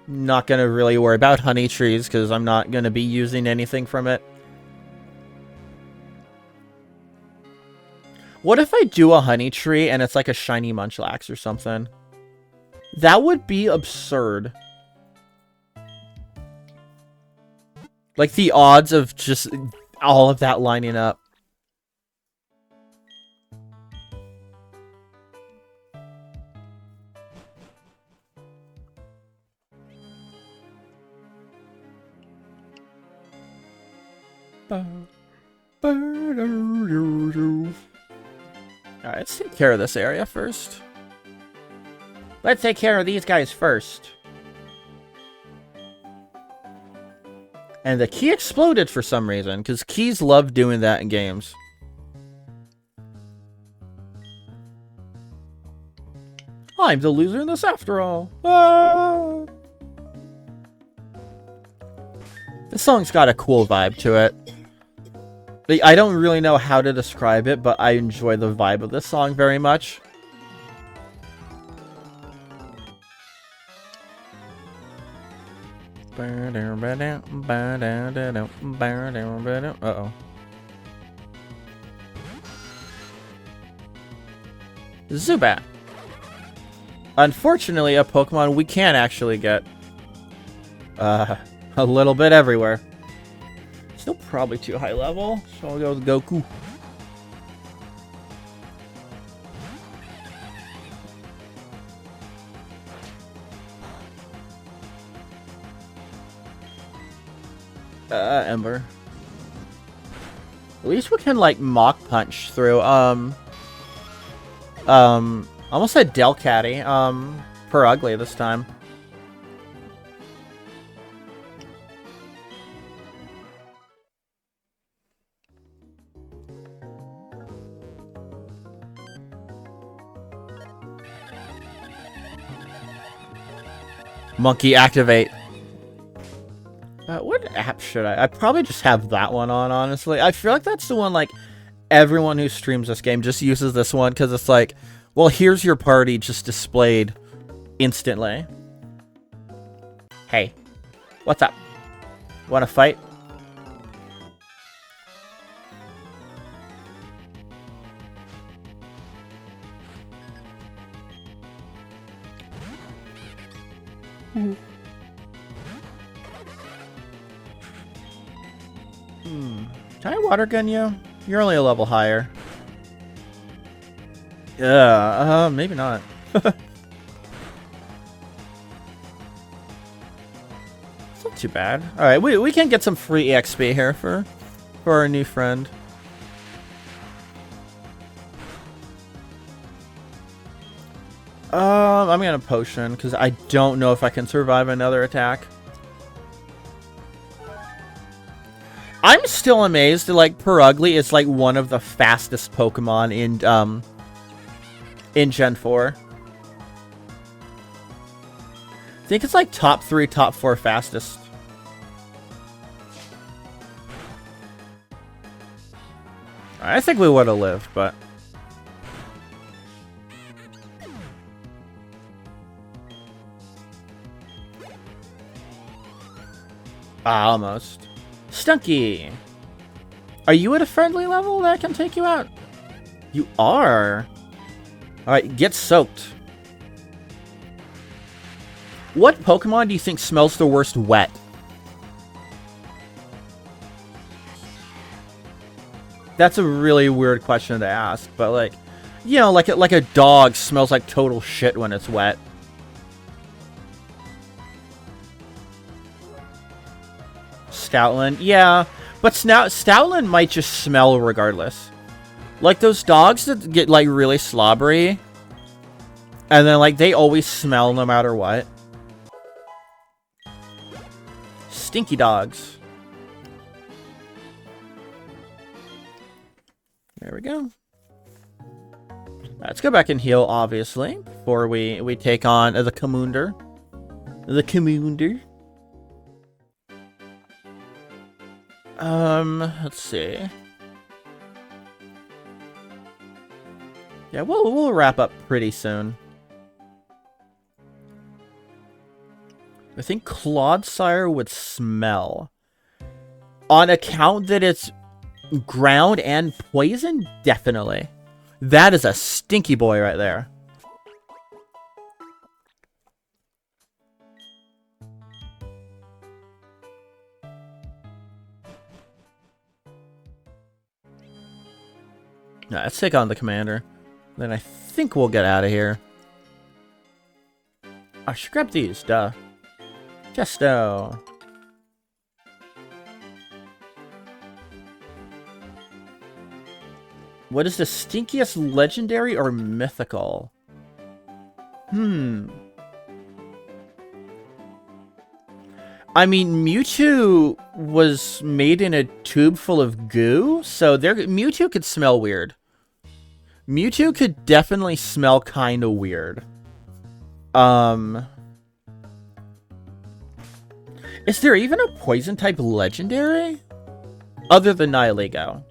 Not gonna really worry about honey trees because I'm not gonna be using anything from it. What if I do a honey tree and it's like a shiny Munchlax or something? That would be absurd. Like, the odds of just all of that lining up. Alright, let's take care of this area first. Let's take care of these guys first. And the key exploded for some reason, because keys love doing that in games. I'm the loser in this after all. Ah! This song's got a cool vibe to it. I don't really know how to describe it, but I enjoy the vibe of this song very much. Uh-oh. Zubat. Unfortunately, a Pokemon we can actually get. A little bit everywhere. Still probably too high level, so I'll go with Goku. Ember. At least we can, like, Mach Punch through, almost said Delcatty, per ugly this time. Monkey activate. What app should I probably just have that one on, honestly. I feel like that's the one, like, everyone who streams this game just uses this one, because it's like, well, here's your party just displayed instantly. Hey, what's up? Want to fight? Can I water gun you? You're only a level higher. Yeah, maybe not. It's not too bad. Alright, we can get some free EXP here for our new friend. I'm gonna potion, because I don't know if I can survive another attack. I'm still amazed that, like, Perugly is, like, one of the fastest Pokemon in Gen 4. I think it's, like, top 3, top 4 fastest. I think we would have lived, but... almost. Stunky! Are you at a friendly level that can take you out? You are! Alright, get soaked. What Pokemon do you think smells the worst wet? That's a really weird question to ask, but like, you know, like a dog smells like total shit when it's wet. Stoutland, yeah, but Stoutland might just smell regardless. Like those dogs that get like really slobbery, and then like they always smell no matter what. Stinky dogs. There we go. Let's go back and heal, obviously, before we take on the Commander. The Commander. Let's see. Yeah, we'll wrap up pretty soon. I think Clodsire would smell. On account that it's ground and poison, definitely. That is a stinky boy right there. Nah, let's take on the commander. Then I think we'll get out of here. I should grab these, duh. Gesto. What is the stinkiest, legendary or mythical? I mean, Mewtwo was made in a tube full of goo, so Mewtwo could smell weird. Mewtwo could definitely smell kind of weird. Is there even a poison-type legendary? Other than Nihilego.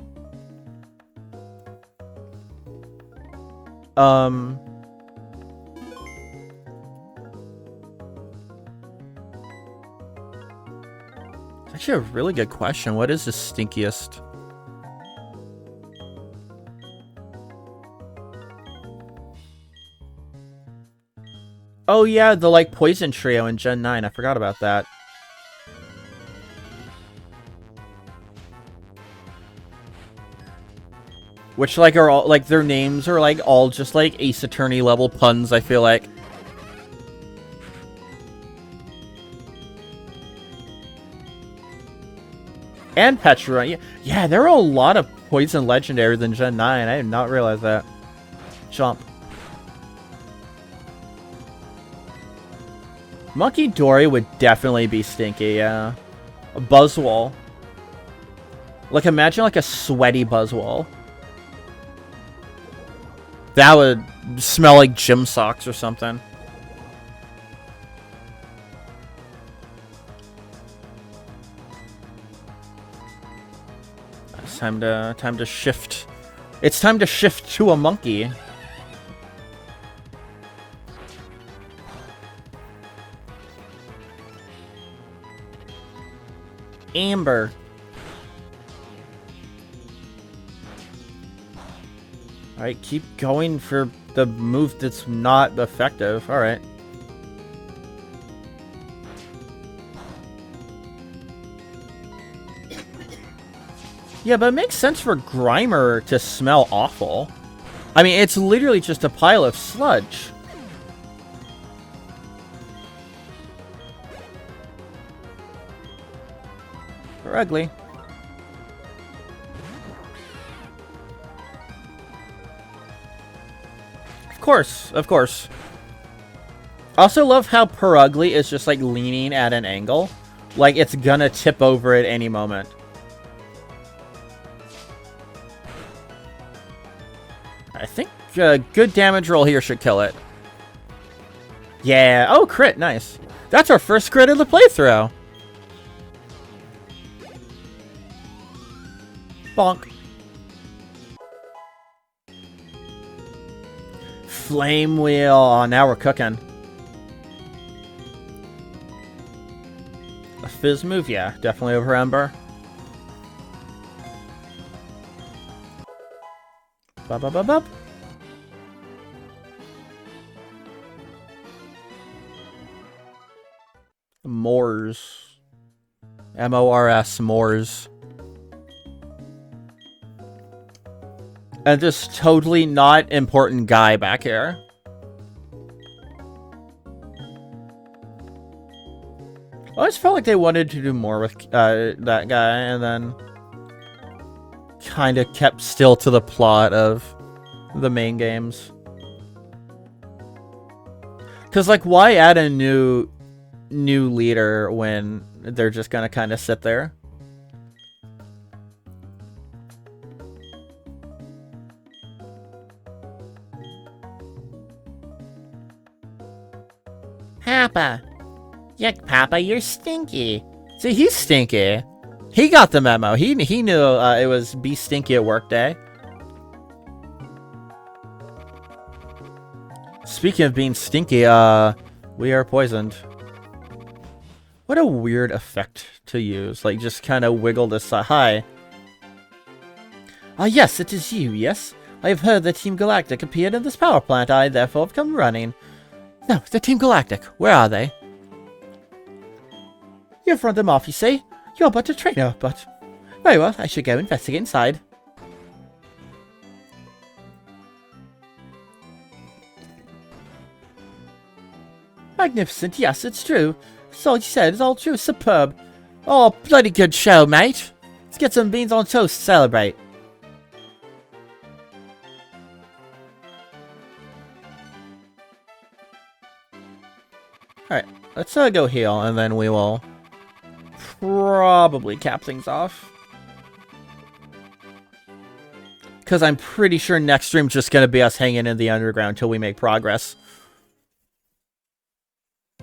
It's actually a really good question. What is the stinkiest? Oh yeah, the like poison trio in Gen 9. I forgot about that. Which like are all like their names are like all just like Ace Attorney level puns, I feel like. And Petra. Yeah, there are a lot of poison legendaries in Gen 9. I did not realize that. Jump. Monkey Dory would definitely be stinky, yeah. A Buzzwole. Like, imagine like a sweaty Buzzwole. That would smell like gym socks or something. It's time to shift. It's time to shift to a monkey. Amber. Alright, keep going for the move that's not effective. Alright. Yeah, but it makes sense for Grimer to smell awful. I mean, it's literally just a pile of sludge. They're ugly. Of course, of course. I also love how Perugly is just like leaning at an angle. Like it's gonna tip over at any moment. I think a good damage roll here should kill it. Yeah. Oh, crit. Nice. That's our first crit of the playthrough. Bonk. Flame Wheel. Oh, now we're cooking. A Fizz move? Yeah, definitely over Ember. Bop, bop, bop, bop. Mors. M-O-R-S. Mors. And this totally not important guy back here. I always felt like they wanted to do more with that guy, and then kind of kept still to the plot of the main games. Because, like, why add a new leader when they're just gonna kind of sit there? Papa. Yuck, Papa, you're stinky. See, he's stinky. He got the memo. He knew it was be stinky at work day. Speaking of being stinky, we are poisoned. What a weird effect to use. Like, just kind of wiggle this side. Hi. Yes, it is you, yes? I have heard that Team Galactic appeared in this power plant. I therefore have come running. No, the Team Galactic. Where are they? You've run them off, you say? You're but a trainer, but... Very well, I should go investigate inside. Magnificent, yes, it's true. So all you said is all true. Superb. Oh, bloody good show, mate. Let's get some beans on toast to celebrate. Alright, let's go heal, and then we will probably cap things off. Because I'm pretty sure next stream's just going to be us hanging in the underground until we make progress.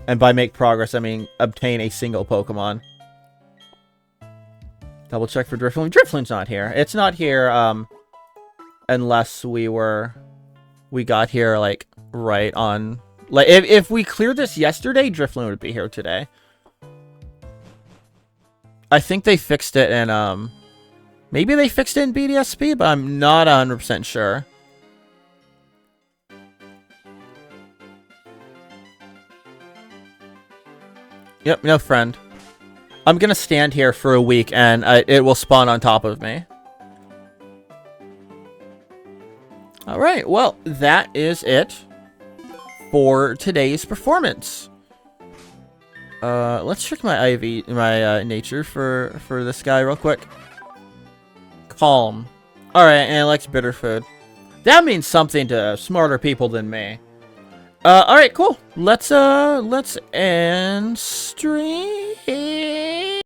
And by make progress, I mean obtain a single Pokemon. Double check for Drifloon. Drifloon's not here. It's not here, unless we got here, like, right on... Like, if we cleared this yesterday, Drifloon would be here today. I think they fixed it in, maybe they fixed it in BDSP, but I'm not 100% sure. Yep, no friend. I'm gonna stand here for a week, and it will spawn on top of me. Alright, well, that is it for today's performance. Let's check my IV, my nature for this guy real quick. Calm. Alright, and it likes bitter food. That means something to smarter people than me. Alright, cool. Let's end stream.